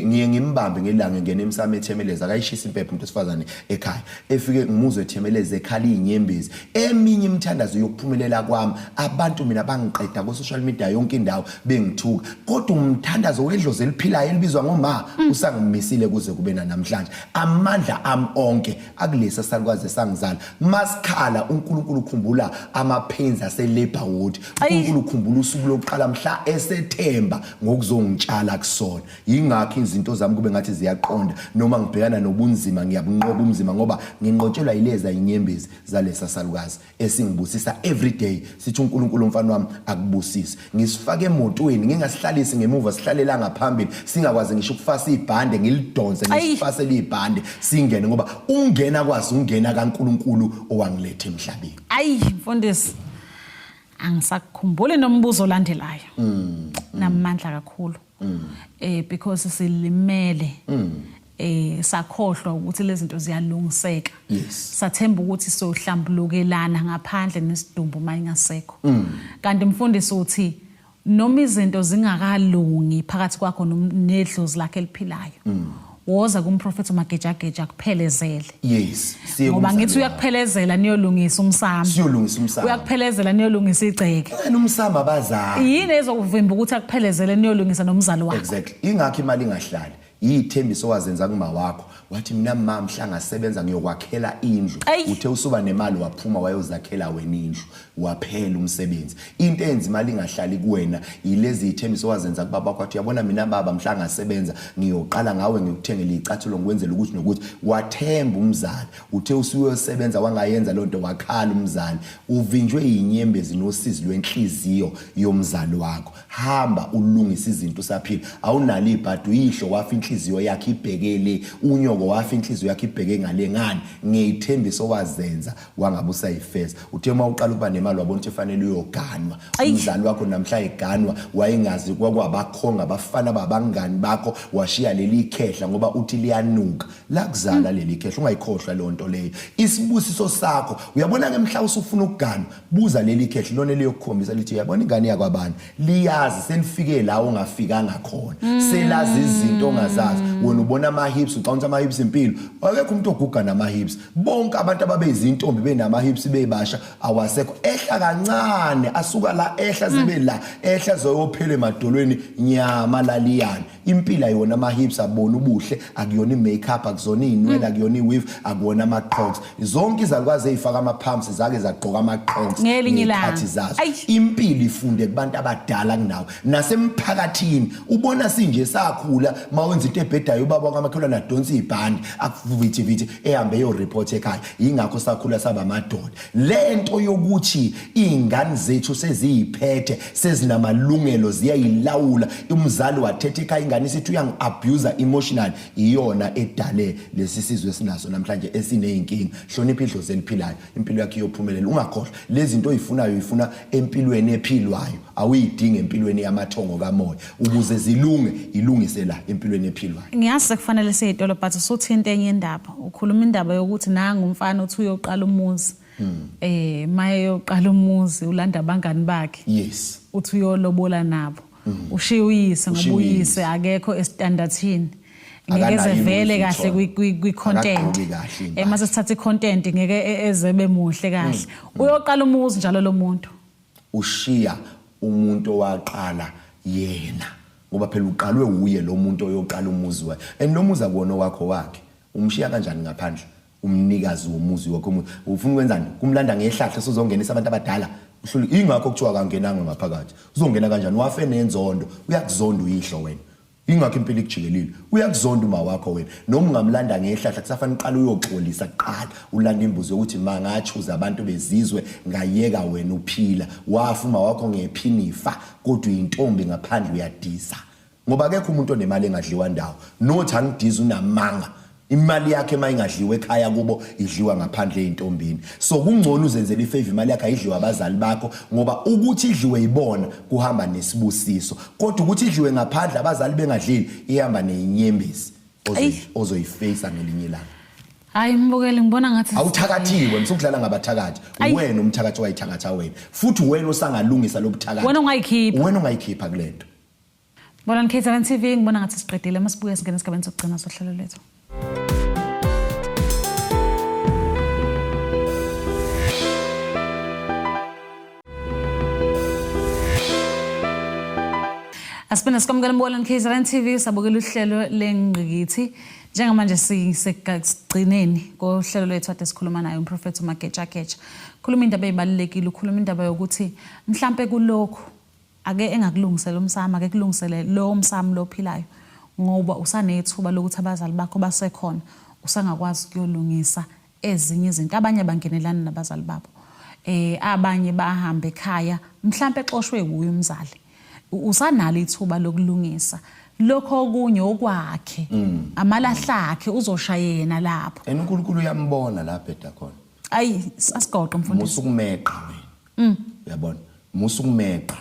Speaker 2: ngiye ngimbambe ngelanga ngene emsamo ethemeleza akayishisa impepho umuntu esifazane ekhaya efike ngimuzwe ethemeleza ekhala inyembezi eminye imthandazo yokuphumelela kwami abantu mina bangiqeda ku social media yonke indawo bengithuka kodwa umthandazo wedlozi eliphilayo elibizwa ngoma usangimisile kuze kube namhlanje amandla ami onke akulesa salukwazi sangizala masikhala uNkulunkulu ukhumbula ama-pains ase-labor ward uNkulunkulu ukhumbula usuku lokuqala mhla esethemba ngokuzongitshala kusona yingakho izinto zami kube ngathi ziyaqonda noma ngibhekana nobunzima ngiyabunqoba ubunzima ngoba nginqotshelwa yileza inyembezi zalesa salukazi esingibusisa every day sithi uNkulunkulu mfana wami akubusise ngisifake emotweni ngingasihlalisi ngemuva sihlalela ngaphambili singakwazi ngisho ukufasa ibhande ngilidonse ngisifasele ibhande singene ngoba ungena kwazi ungena kaNkulunkulu owangilethe emhlabeni
Speaker 1: mfundisi angisakukhumbuli nombuzo olandelayo namandla kakhulu because silimele sakhohlwa ukuthi lezi zinto ziyalungiseka sathemba ukuthi sohlambulukelana ngaphandle nesidumbu mayingasekho kanti mfundisi uthi noma izinto zingakalungi phakathi kwakho nedlozi lakhe eliphilayo woza kumprofeti uMagejageja kuphelezele ngoba ngithi uyakuphelezela niyolungisa umsamo
Speaker 2: siyolungisa umsamo
Speaker 1: uyakuphelezela niyolungisa igceke
Speaker 2: yena umsamo abazali
Speaker 1: yini ezokuvimba ukuthi akuphelezele niyolungisa nomzali wakho
Speaker 2: exactly ingakho imali ingahlali yithembiso wazenza kuma wakho wathi mina mama mhla ngasebenza ngiyokwakhela indlu uthe usuba nemali waphuma wayozakhela wena indlu waphela umsebenzi into enza imali ingahlali kuwena yilezi ithembiso wazenza kubaba wakho wathi uyabona mina baba mhla ngasebenza ngiyoqala ngawe ngikuthengele icathulo ngikwenzela ukuthi nokuthi wathemba umzali uthe usuyosebenza wangayenza lonto wakhala umzali uvinjwe inyembezi nosizi lwenhliziyo yomzali wakho hamba ulungisa izinto usaphila awunali ibhadu yihlo wafi inhliziyo yakhe ibhekele unyoko wafi inhliziyo yakhe ibheke ngale ngani ngiyithembiso wazenza wangabusa ifeza uthe mawuqala ukuba nemali wabona ukuthi fanele uyoganwa umzali wakho namhla eganwa wayingazi kwakwabakhonga abafana babangani bakho washiya leli khehla ngoba uthi liyanuka la kuzala leli khehla ungayikhohlwa lonto leyo isibusiso sakho uyabona ke mhla usufuna ukuganwa buza leli khehla lona liyokukhombisa lithi uyabona ingane yakwabani liyazi selifike la ungafikanga khona selazi izinto ongazazi wena ubona ama hips ucawunta ama hips impilo akekho umuntu oguga nama hips bonke abantu ababezintombi benama hips bebasha awasekho ehla kancane asuka la ehla zibe la ehla zoyophela emadolweni nyama laliyana impila yona ama hips abona ubuhle akuyona imakeup akuzona inwele akuyona iweave akubona ama crocs zonke izalukwazi ezifaka ama pumps zake zagqoka ama crocs ngekhathi zazo impilo ifunde kubantu abadala kunawo nasemphakathini ubona sinje sakhula mawenza into ebhedayo ubaba kwamakhelwana nadonsa ibhandi akuvithi ehambe yo report ekhaya ingakho sakhula saba amadoda lento yokuthi izingane zethu seziyiphethe sezinamalungelo ziyayilawula umzali wathethe ekhaya ingane sithi uyang-abuse emotional iyona edale lesi sizwe sinaso namhlanje esineyinkinga hlonipha idlozi eliphilayo impilo yakhe iyophumelela ungakhohlwa lezi zinto oyifunayo uyifuna empilweni ephilwayo awuyidingi empilweni yamathongo kamoya ukuze ilungise la empilweni ephilwayo.
Speaker 1: Ngiyazi kufanele siyitolo but usuthinta enye indaba ukhuluma indaba yokuthi nanga umfana uthi uyoqala umuzi maye yoqala umuzi ulanda abangani bakhe
Speaker 2: yes
Speaker 1: uthi uyolobola nabo ushiye uyise ngoba uyise akekho estandardsini ngeke vele kahle kwi content mase sithatha i content ngeke ezebe muhle kahle uyoqala umuzi njalo lo muntu
Speaker 2: ushiya umuntu owaqala yena ngoba phela uqalwe uye lo muntu oyoqala umuzi wakhe lo muzi akuwona wakho wakhe umshiya kanjani ngaphandle umnikazi womuzi wakho ufuna ukwenzani kumlanda ngehlahla sozongenisa abantu abadala uhluli ingakho kuthiwa kangenanga ngaphakathi uzongena kanjani wafe nenzondo uyakuzonda uyihlo wena ingakho impilo ikujikelile uyakuzonda uma wakho wena noma ungamlanda ngehlahla kusafana uqala uyoxolisa kuqala ulanda imbuzi ukuthi mangachuza abantu bezizwe ngayeka wena uphila wafuma wakho ngephinifa kodwa intombi ngaphandle uyadisa ngoba akekho umuntu onemali engadliwa ndawo nothi angidiza unamanga imali yakhe mayingadliwa ekhaya kubo idliwa ngaphandle eintombini so kungcono uzenzele ifavor imali yakhe ayidliwa abazali bakho ngoba ukuthi idliwe ibona kuhamba nesibusiso kodwa ukuthi idliwe ngaphandle abazali bengadlili ihamba neyinyembezi ozoyiface ngelinye ilanga.
Speaker 1: Hayi mbukeli ngibona ngathi
Speaker 2: awuthakathiwe msukudlala ngabathakathi wena umthakathi wayithakatha wena futhi wena osangalungisa lobuthakathi wena ungayikhipha kulento.
Speaker 1: Bona K7 TV ngibona ngathi siqedile masibuye singena esigabeni sokugcina sohlelo lethu. Asibona sikwamukela mbona K7 TV sabukela uhlelo lengqikithi njengamanje sisesigcineni kohlelo lethu ade sikhuluma naye umprofeti uMageja Geja khuluma indaba ezibalekile ukhuluma indaba yokuthi mhlambe kulokho ake engakulungisela umsamo ake kulungisele lo umsamo lophilayo ngoba usanethuba lokuthi abazali bakho basekhona usangakwazi ukuyolungisa ezinye izinto abanye bangenelana nabazali babo abanye bahamba ekhaya mhlambe exoshwe kuye umzali usanalo ithuba lokulungisa lokho okunye okwakhe amalahla akhe uzoshayena lapho
Speaker 2: uNkulunkulu uyambona lapha edda khona
Speaker 1: ayi asigoqe mfundisi
Speaker 2: musukumeqa wena uyabona musukumeqa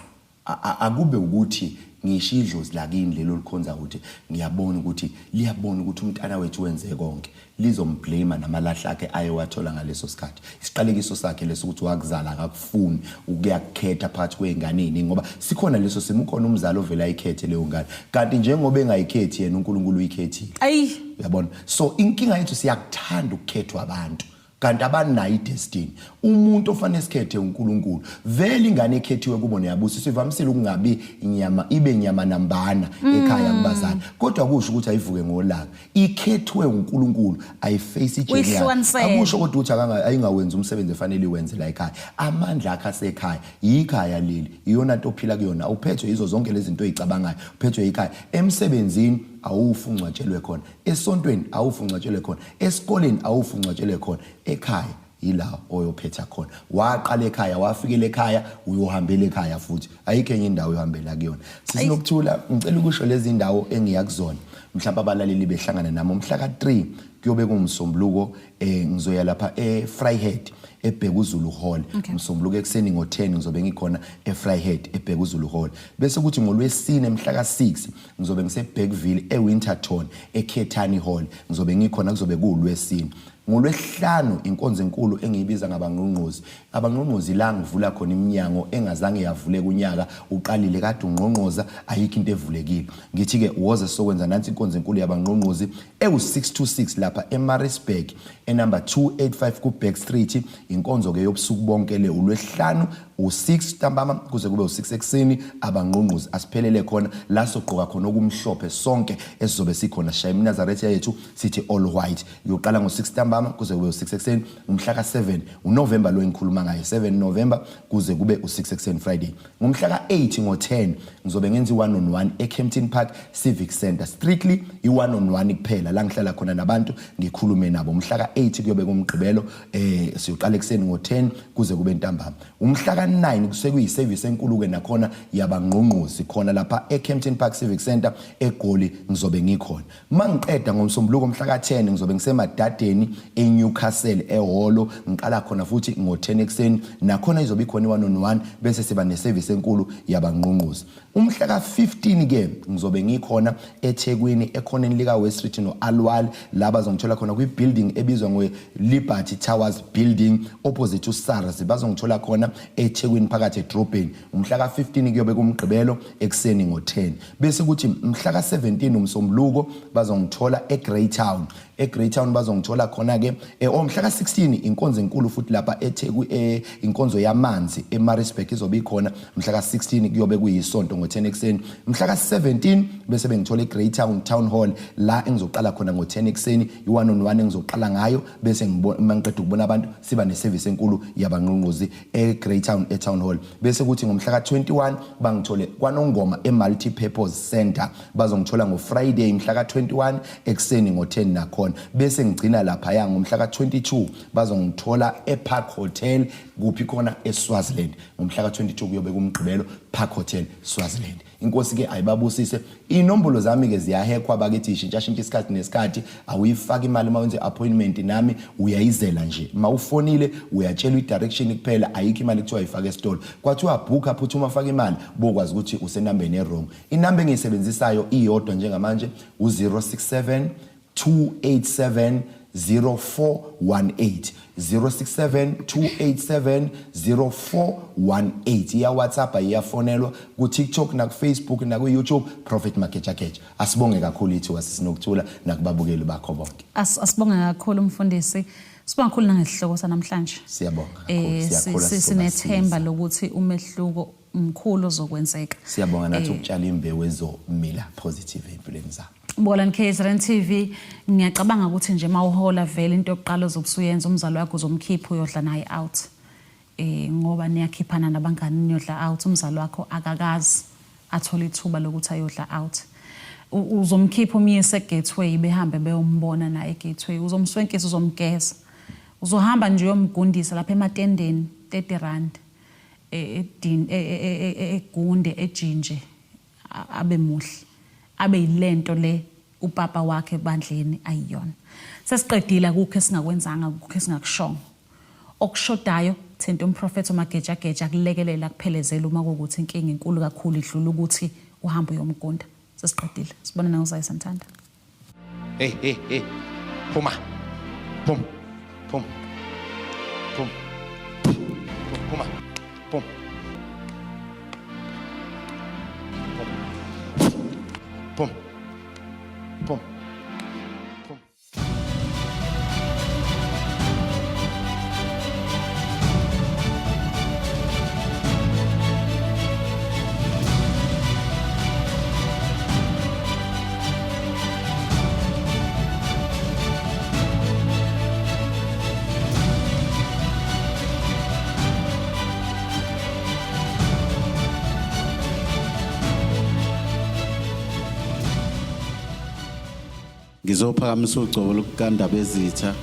Speaker 2: akube ukuthi ngisho idlozi lakini lelo likhonza ukuthi ngiyabona ukuthi liyabona ukuthi umntana wethu wenze konke lizomblame namalahla akhe ayewathola ngaleso sikhathi isiqalekiso sakhe lesokuthi wakuzala akakufuni ukuyakhetha phakathi kweinganeni ngoba sikhona leso simo ukhona umzali ovela ayikhethe leyo ngane kanti njengoba engayikhethi yena uNkulunkulu uyikhethile uyabona so inkinga yethu siyakuthanda ukukhethwa abantu kanti abanayo idestiny umuntu ofanele sikhethe uNkulunkulu vele ingane ekhethiwe kubo neyabusi sivamisile ukungabi inyama ibe inyama nambana ekhaya kubazali kodwa kusho ukuthi ayivuke ngolaka ikhethwe uNkulunkulu ayiface ijeni akusho kodwa ukuthi ayingawenza umsebenzi efanele iwenze la ekhaya amandla akhe asekhaya ikhaya leli iyona into ophila kuyona uphethwe izo zonke lezi zinto ezicabangayo uphethwe ikhaya emsebenzini awufungcwatshelwe khona esontweni awufungcwatshelwe khona esikoleni awufungcwatshelwe khona ekhaya ila oyophetha khona waqala ekhaya wafikela ekhaya uyohambela ekhaya futhi ayikho enye indawo yohambela kuyona sisinokuthula ngicela ukusho lezi indawo engiyakuzona mhlawumbe abalaleli behlangana nami umhla ka3 kuyobe kumsombuluko ngizoya lapha eFryhead eBhekuzulu Hall umsombuluko ekseni ngo10 ngizobe ngikhona eFryhead eBhekuzulu Hall bese kuthi ngolwesine mhla ka6 ngizobe ngiseBergville eWinterton eKhethani Hall ngizobe ngikhona kuzobe kuulwesine ngolwesihlanu inkonzo enkulu engiyibiza ngabangqongqozi la ngivula khona iminyango engazange yavule kunyaka uqalile kade ungqongqoza ayikho into evulekile ngithi ke woze sokwenza nansi inkonzo enkulu yabangqongqozi ewu626 lapha eMaritzburg enumber 285 kuBack Street inkonzo ke yobusuku bonke le ulwesihlanu u6 ntambama kuze kube u6 ekseni abangqongqozi asiphelele khona la soqoka khona okumhlophe sonke esizobe sikhona shaya iNazaretha yethu sithi all white yoqala ngo6 ntambama kuze kube u6 ekseni umhla ka7 uNovember lo engikhuluma ngayo 7 November kuze kube u6 ekseni Friday ngomhla ka8 ngo10 ngizobe ngenza i1-on-1 eKempton Park Civic Center strictly i1-on-1 kuphela la ngihlala khona nabantu ngikhulume nabo umhla ka8 kuyobe kumgqibelo siyoqala ekseni ngo10 kuze kube ntambama umhla ka9 kusekuyiservice enkulu ke nakhona yabangqongqozi khona lapha eKempton Park Civic Center eGoli ngizobe ngikhona mangiqeda ngomsombuluko umhla ka10 ngizobe ngisemadadeni eNewcastle ehholo ngiqala khona futhi ngo10 ekseni nakhona izobe ikhona i1-on-1 bese siba neservice enkulu yabangqongqozi umhla ka15 ke ngizobe ngikhona eThekwini ekhoneni lika West Street noAlwal laba bazongithola khona kwibuilding ebizwa ngoLiberty Towers building opposite uSARS bazongithola khona eThekwini phakathi edrobheni umhla ka15 kuyobe kumgqibelo ekseni ngo10 bese kuthi umhla ka17 umsombuluko bazongithola eGreytown bazongithola khona ke omhla ka16 inkonzo enkulu futhi lapha eThekwini inkonzo yamanzi eMaritzburg izobe ikhona mhla ka16 kuyobe kuyisonto ngo10 ekseni mhla ka17 bese bengithola eGreytown Town Hall la engizoqala khona ngo10 ekseni i1-on-1 engizoqala ngayo bese mangiqeda ukubona abantu siba neservice enkulu yabangqongqozi eGreytown eTown Hall bese kuthi ngomhla ka21 bangithole kwaNongoma eMultipurpose Center bazongithola ngoFriday mhla ka21 ekseni ngo10 nakhona bese ngigcina lapha ya ngomhla ka22 bazongithola ePark Hotel kuphi khona eSwaziland ngomhla ka22 kuyobe kumgqibelo Park Hotel Swaziland inkosi ke ayibabusise inombolo zami ke ziyahekhwa bakithi ishintsha isikhathi nesikhathi awuyifaka imali mawenze appointment nami uyayizela nje mawufonile uyatshela idirection kuphela ayikho imali kuthiwa ayifake esitolo kwathiwa booka phuthuma ufaka imali bokwazi ukuthi usenambeni errong inamba engiyisebenzisayo iyodwa njengamanje u067 287 0418 067 287 0418 ya WhatsApp iyafonelwa ku TikTok na ku Facebook na ku YouTube Prophet Makechakecha asibonge kakhulu ithi wasisinokuthula nakubabukeli bakho bonke
Speaker 1: asibonge kakhulu umfundisi sibonga kakhulu nangesihloko sanamhlanje
Speaker 2: siyabonga kakhulu
Speaker 1: sinethemba lokuthi umehluko umkhulu ozokwenzeka
Speaker 2: siyabonga nathi ukutshala imbewu ezomila positive empilweni zabo
Speaker 1: Mbolani KZN TV ngiyacabanga ukuthi nje mawuhola vele into yokuqala ozobusuyenza umzali wakho uzomkhipha uyodla naye out ngoba niyakhiphana nabangani niyodla out umzali wakho akakazi athola ithuba lokuthi ayodla out uzomkhipha umyise eGateway behambe beyombona naye eGateway uzomswenkisa uzomgeza uzohamba nje uyomgundisa lapha ematendeni 30 rand eGunde eJinje abe muhle abe yilento le upapa wakhe bandleni ayiyona sesiqedile ukukhe singakwenzanga ukukhe singakushongo okushodayo thinta umprofeti uMagejageja kulekelela kuphelezela uma ukuthi inkinga enkulu kakhulu idlula ukuthi uhamba uyomgunda sesiqedile sibona nawe uSayisantanda
Speaker 3: hey phuma phum phum phum phuma phum Pum. Pum. Pum.
Speaker 4: Ngizophakamisa ugcobo lokukandaba ezitha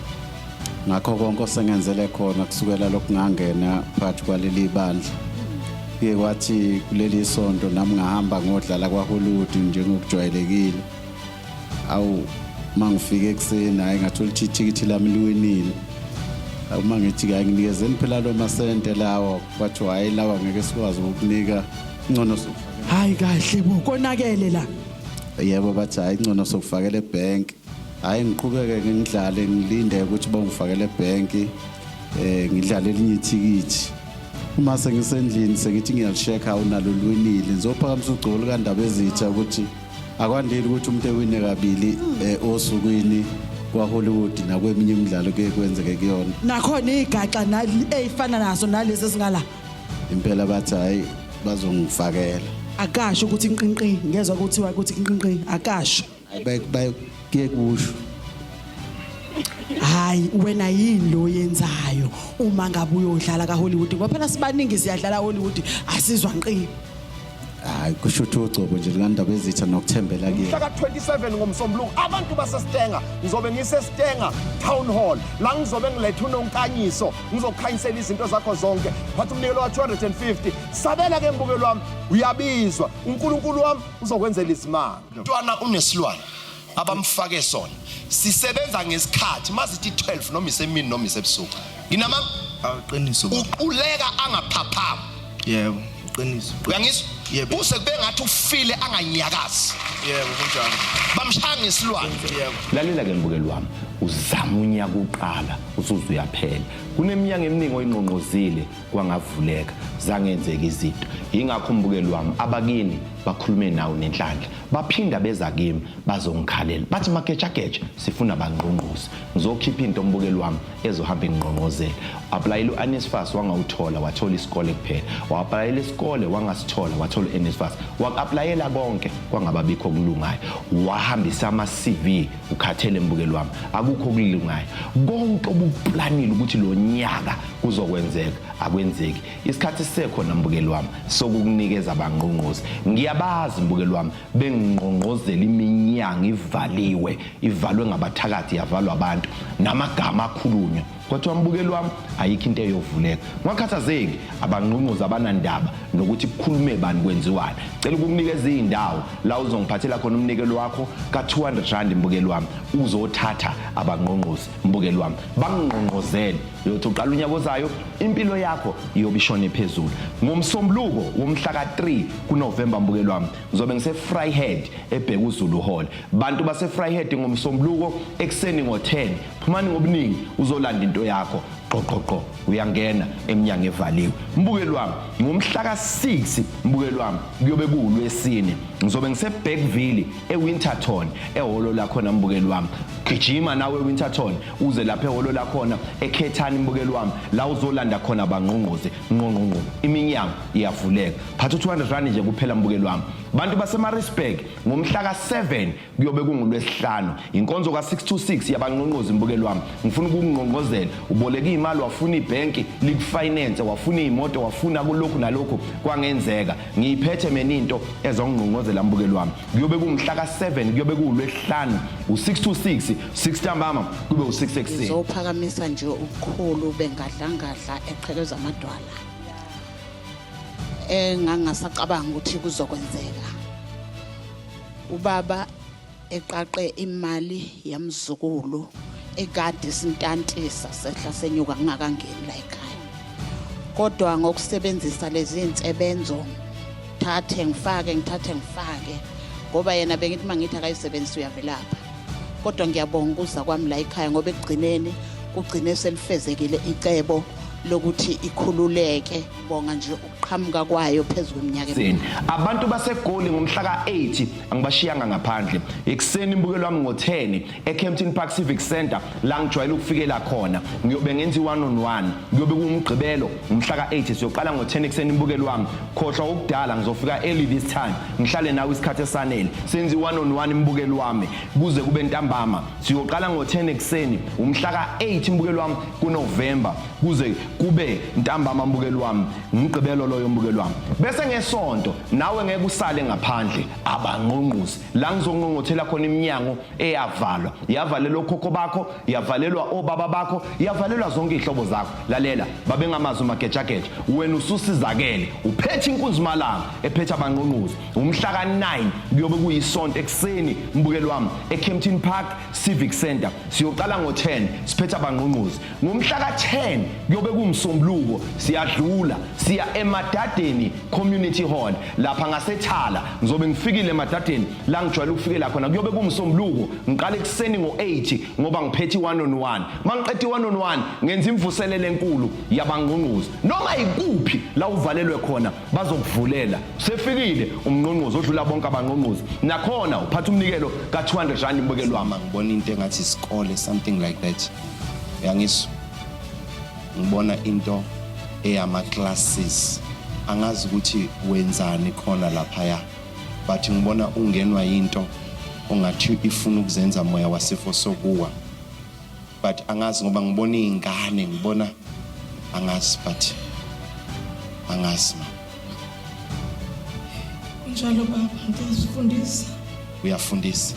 Speaker 4: ngakho konke osengenzele khona kusukela lokhu ngangena phakathi kwaleli bandla kuye kwathi kuleli sonto nami ngahamba ngodlala kwaHollywood njengokujwayelekile awu mangifike ekseni hayi ngathola ithikithi lami liwinile uma ngithi ke nginikezeni phela lo masente lawo kwathi hayi lawa ngeke sikwazi ukunika ingcono
Speaker 5: hayi kahle bukonakele la
Speaker 4: yebo bathi hayi ingcono sokufakela ebank hayi ngiqhubeke ngidlale ngilinde ukuthi bangifakele ebank ngidlale elinye ithikithi uma sengisendlini sengithi ngiyalisheka unalo lwinile ngizophakamisa ugcobo lukandaba ezitha ukuthi akwandile ukuthi umuntu ewine kabili osukwini kwaHollywood nakweminye imidlalo ke kwenzeke kuyona
Speaker 5: nakhona igaxa nali eyifana naso nalezi singala
Speaker 4: impela bathi hayi bazongifakela
Speaker 5: akasho ukuthi inqinqi ngezwe ukuthi ukuthi inqinqi akasho
Speaker 4: bayike kusho
Speaker 5: hayi wena yini lo yenzayo uma ngabe uyodlala kaHollywood ngoba phela sibaningi siyadlala Hollywood asizwa nqi
Speaker 4: hayi kusho ukuthi uGcobo nje likandaba ezitha nokuthembela kuyena
Speaker 6: mhla ka-27 ngomsombuluko abantu baseStenga ngizobe ngiseStenga Town Hall la ngizobe ngiletha unonkanyiso ngizokukhanyisela izinto zakho zonke phatha umnikelo wa-250 sabela ke mbukelo wami uyabizwa uNkulunkulu wami uzokwenzela isimanga mntwana unesilwane abamfake sona sisebenza ngesikhathi mazithi 12 noma isemini noma isebusuku nginama
Speaker 7: aqiniso
Speaker 6: uquleka angaphaphama
Speaker 7: yebo aqiniso
Speaker 6: uyangizwa
Speaker 7: yebo
Speaker 6: use kube ngathi ufile anganyakazi
Speaker 7: yebo kunjani
Speaker 6: bamshaya ngesilwane
Speaker 7: yebo
Speaker 2: lalela ke mbukeli wami uzama unyaka uqala usuze uyaphela kuneminyaka eminingi oyinqonqozile kwangavuleka zangenzeka izinto ingakho mbukeli wami abakini bakhulume nawo nenhlanhla baphinda beza kimi bazongikhalela bathi magejageja sifuna banqonqoze ngizokhipha into mbukeli wami ezohamba ingqonqozela applyile uNSFAS wangawuthola wathola isikole kuphela wa-applyile isikole wangasithola wathola uNSFAS wak-applyela konke kwangababikho kulungayo wahambisa ama-CV ukhathele mbukeli wami akukho kulungayo konke obuplanile ukuthi lo nyaka kuzokwenzeka akwenzeki isikhathi sisekhona mbukeli wami sokukunikeza abanqonqozi ngiyabazi mbukeli wami bengqonqozela iminyanga ivalwe ngabathakathi yavalwa abantu namagama akhulunywa kodwa mbukeli wami ayikho into eyovuleka ngakhathazeki abanqonqozi abanandaba nokuthi kukhulume bani kwenziwani cela ukukunikeza izindawo la uzongiphathela khona umnikelo wakho ka200 mbukeli wami uzothatha abanqonqozi mbukeli wami bangqonqozele yothi uqala unyaka ozayo impilo yakho iyobishona phezulu ngomsombuluko womhla ka3 kuNovember mbukeli wami ngizobe ngise Vryheid eBheka uZulu Hall bantu base Vryheid ngomsombuluko ekseni ngo10 phumani ngobuningi uzolanda into yakho qoqoqo uyangena eminyanga evaliwe mbukeli wami ngomhla ka6 mbukeli wami kuyobe kuulwesine ngizobe ngise Bergville eWinterton ehholo la khona mbukeli wami gijima nawe eWinterton uze lapha ehholo la khona eKhethani mbukeli wami la uzolanda khona banqonqoze nqonqonqo iminyanga iyavuleka phatha u200 nje kuphela mbukeli wami bantu baseMaritzburg ngomhla ka7 kuyobe kungulwesihlanu inkonzo ka626 yabanqonqozi mbukeli wami ngifuna ukungqonqozela uboleka imali wafuna ibanki likufinance wafuna imoto wafuna kulokhu nalokhu kwangenzeka ngiyiphethe mina into ezongqonqozela mbukeli wami kuyobe kumhla ka7 kuyobe kuulwesihlanu u626 6 ntambama kube u6 ekseni
Speaker 8: uzophakamisa nje ukukhulu bengadlangadla eqhekeza amadwala engangasacabanga ukuthi kuzokwenzeka ubaba eqaqe imali yamzukulu ekade sintantisa sehla senyuka ngingakangeni la ekhaya kodwa ngokusebenzisa lezi insebenzo ngithathe ngifake ngoba yena bengithi mangithi akayisebenzisa uyavelapha kodwa ngiyabonga ukuza kwami la ekhaya ngoba ekugcineni kugcine selifezekile icebo lokuthi ikhululeke bonga nje ukuqhamuka kwayo phezulu kweminyaka
Speaker 2: abantu baseGoli ngomhla ka8 angibashiyanga ngaphandle ekseni imbukelo wami ngo10 eKempton Park Civic Center la ngijwayele ukufikela khona ngiyobe ngenza i1-on-1 ngiyobe kumgqibelo umhla ka8 siyoqala ngo10 ekseni imbukelo wami khohlwa ukudala ngizofika early this time ngihlale nawe isikhathi esanele senza i1-on-1 imbukelo wami kuze kube ntambama siyoqala ngo10 ekseni umhla ka8 imbukelo wami kuNovember kuze kube ntambama mbukeli wami ngigqibelo loyo mbukeli wami bese ngesonto nawe ngeke usale ngaphandle abanqonqozi la ngizonqonqothela khona iminyango eyavalwa yavalelwa okhokho bakho yavalelwa obaba bakho yavalelwa zonke izihlobo zakho lalela babengamazi umagejageja wena ususizakele uphethe inkunzi malanga ephethe abanqonqozi umhla ka9 kuyobe kuyisonto ekseni mbukeli wami eKempton Park Civic Center siyoqala ngo10 siphethe abanqonqozi ngomhla ka10 kuyobe kumsombuluko siyadlula siya eMadadeni Community Hall lapha ngasethala ngizobe ngifikile eMadadeni la ngijwayele ukufikela khona kuyobe kumsombuluko ngiqala ekseni ngo8 ngoba ngiphethe i1-on-1 mangiqedwe i1-on-1 ngenza imvuselelo enkulu yabanqonqozi noma ikuphi la uvalelwe khona bazokuvulela sefikile umnqonqozi odlula bonke abanqonqozi nakhona uphatha umnikelo ka200 imbukelo wami
Speaker 3: ngibona into engathi isikole something like that uyangizwa ngibona into eyama classes angazi ukuthi wenzani khona laphaya but ngibona ungenwa yinto ongathi ifuna ukuzenza moya wasifo sokuwa but angazi ngoba ngibona izingane ngibona angazi but angazi
Speaker 9: njalo baba ngizifundisa
Speaker 3: uyafundisa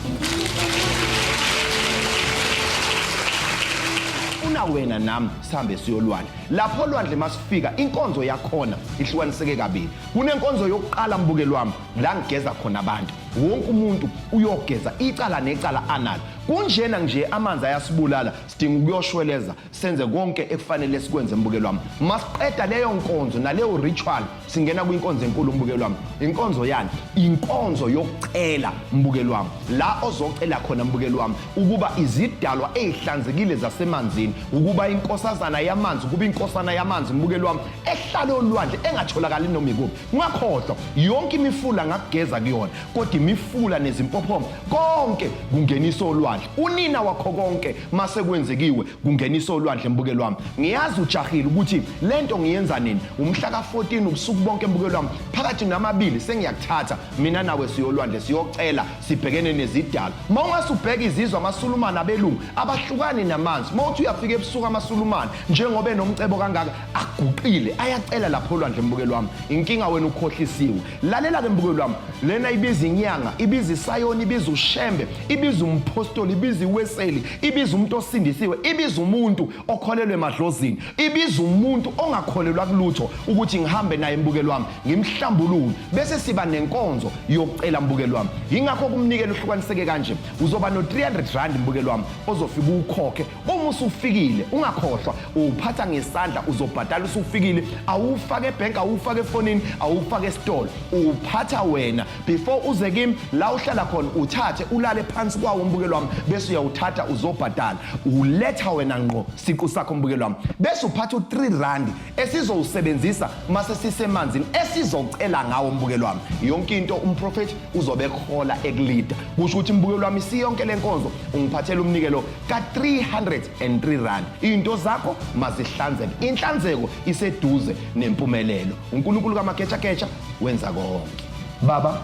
Speaker 6: una wena nami sihambe siyolwandle lapho olwandle masifika inkonzo yakhona ihlukaniseke kabili kunenkonzo yokuqala mbukeli wami la ngigeza khona abantu wonke umuntu uyogeza icala necala analo kunjena nje amanzi ayasibulala sidinga ukuyoshweleza senze konke ekufanele sikwenze mbukeli wami masiqeda leyo nkonzo naleyo ritual singena kwinkonzo enkulu mbukeli wami inkonzo yani inkonzo yokucela mbukeli wami la ozocela khona mbukeli wami ukuba izidalwa ezihlanzekile zasemanzini ukuba inkosazana yamanzi ukuba inkosana yamanzi mbukeli wami ehlala olwandle engatholakali noma ikuphi ngakhohlwa yonke imifula ngakugeza kuyona kodwa imifula nezimpophoma konke kungenisa olwandle unina wakho konke mase kwenzekiwe kungenisa olwandle mbukeli wami ngiyazi ujahile ukuthi lento ngiyenza nini umhla ka14 ubusuku bonke mbukeli wami phakathi namabili sengiyakuthatha mina nawe siyolwandle siyocela sibhekene nezidalwa mawungasubheka izizwe amasulumane abelungu abahlukani namanzi mawuthi uyafika ebusuku amasulumane njengoba enomcebo kangaka aguqile ayacela lapho olwandle mbukeli wami inkinga wena ukhohlisiwe lalela ke mbukeli wami lena ibiza inyanga ibiza isayoni ibiza ushembe ibiza umpostoli ibiza iweseli ibiza umuntu osindisiwe ibiza umuntu okholelwe emadlozini ibiza umuntu ongakholelwa kulutho ukuthi ngihambe naye mbukeli wami ngimhlambulule bese siba nenkonzo yokucela mbukeli wami ingakho kumnikela uhlukaniseke kanje uzoba no 300 rand mbukeli wami ozofika ukhokhe uma usufikile ungakhohlwa uphatha ngesandla uzobhadala usufikile awufake ebank awufake efonini awufake estore uphatha wena before uze kimi la uhlala khona uthathe ulale phansi kwawo mbukeli wami bese uyawuthatha uzobhadala uletha wena ngqo siqu sakho mbukeli wami bese uphatha u3 rand esizowusebenzisa mase sisemanzini esizocela ngawo mbukeli wami yonke into umprofeti uzobe ekhola ekulida kusho ukuthi mbukeli wami siyonke lenkonzo ungiphathela umnikelo ka303 rand into zakho mazihlanzeke inhlanzeko iseduze nempumelelo uNkulunkulu kaMagechagecha wenza konke
Speaker 2: baba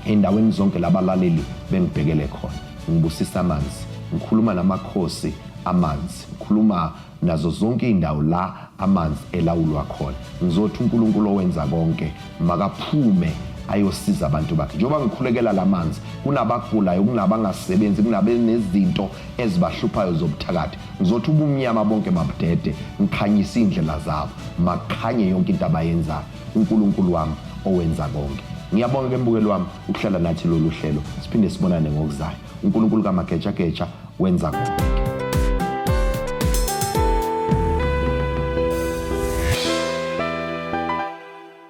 Speaker 2: endaweni zonke labalaleli bengibhekele khona ngibusisa amanzi ngikhuluma namakhosi amanzi ngikhuluma nazo zonke indawo la amanzi elawulwa khona ngizothi uNkulunkulu owenza konke makaphume ayosiza abantu bakhe njengoba ngikhulekela lamanzi kunabagulayo kunabangasebenzi kunabenezinto ezibahluphayo zobuthakathi ngizothi ubumnyama bonke mabudede ngikhanyisa indlela zabo makhanye yonke into abayenzayo uNkulunkulu wami owenza konke ngiyabonga ke mbukeli wami ukuhlala nathi lolu hlelo siphinde sibonane ngokuzayo uNkulunkulu kaMagechagecha wenza konke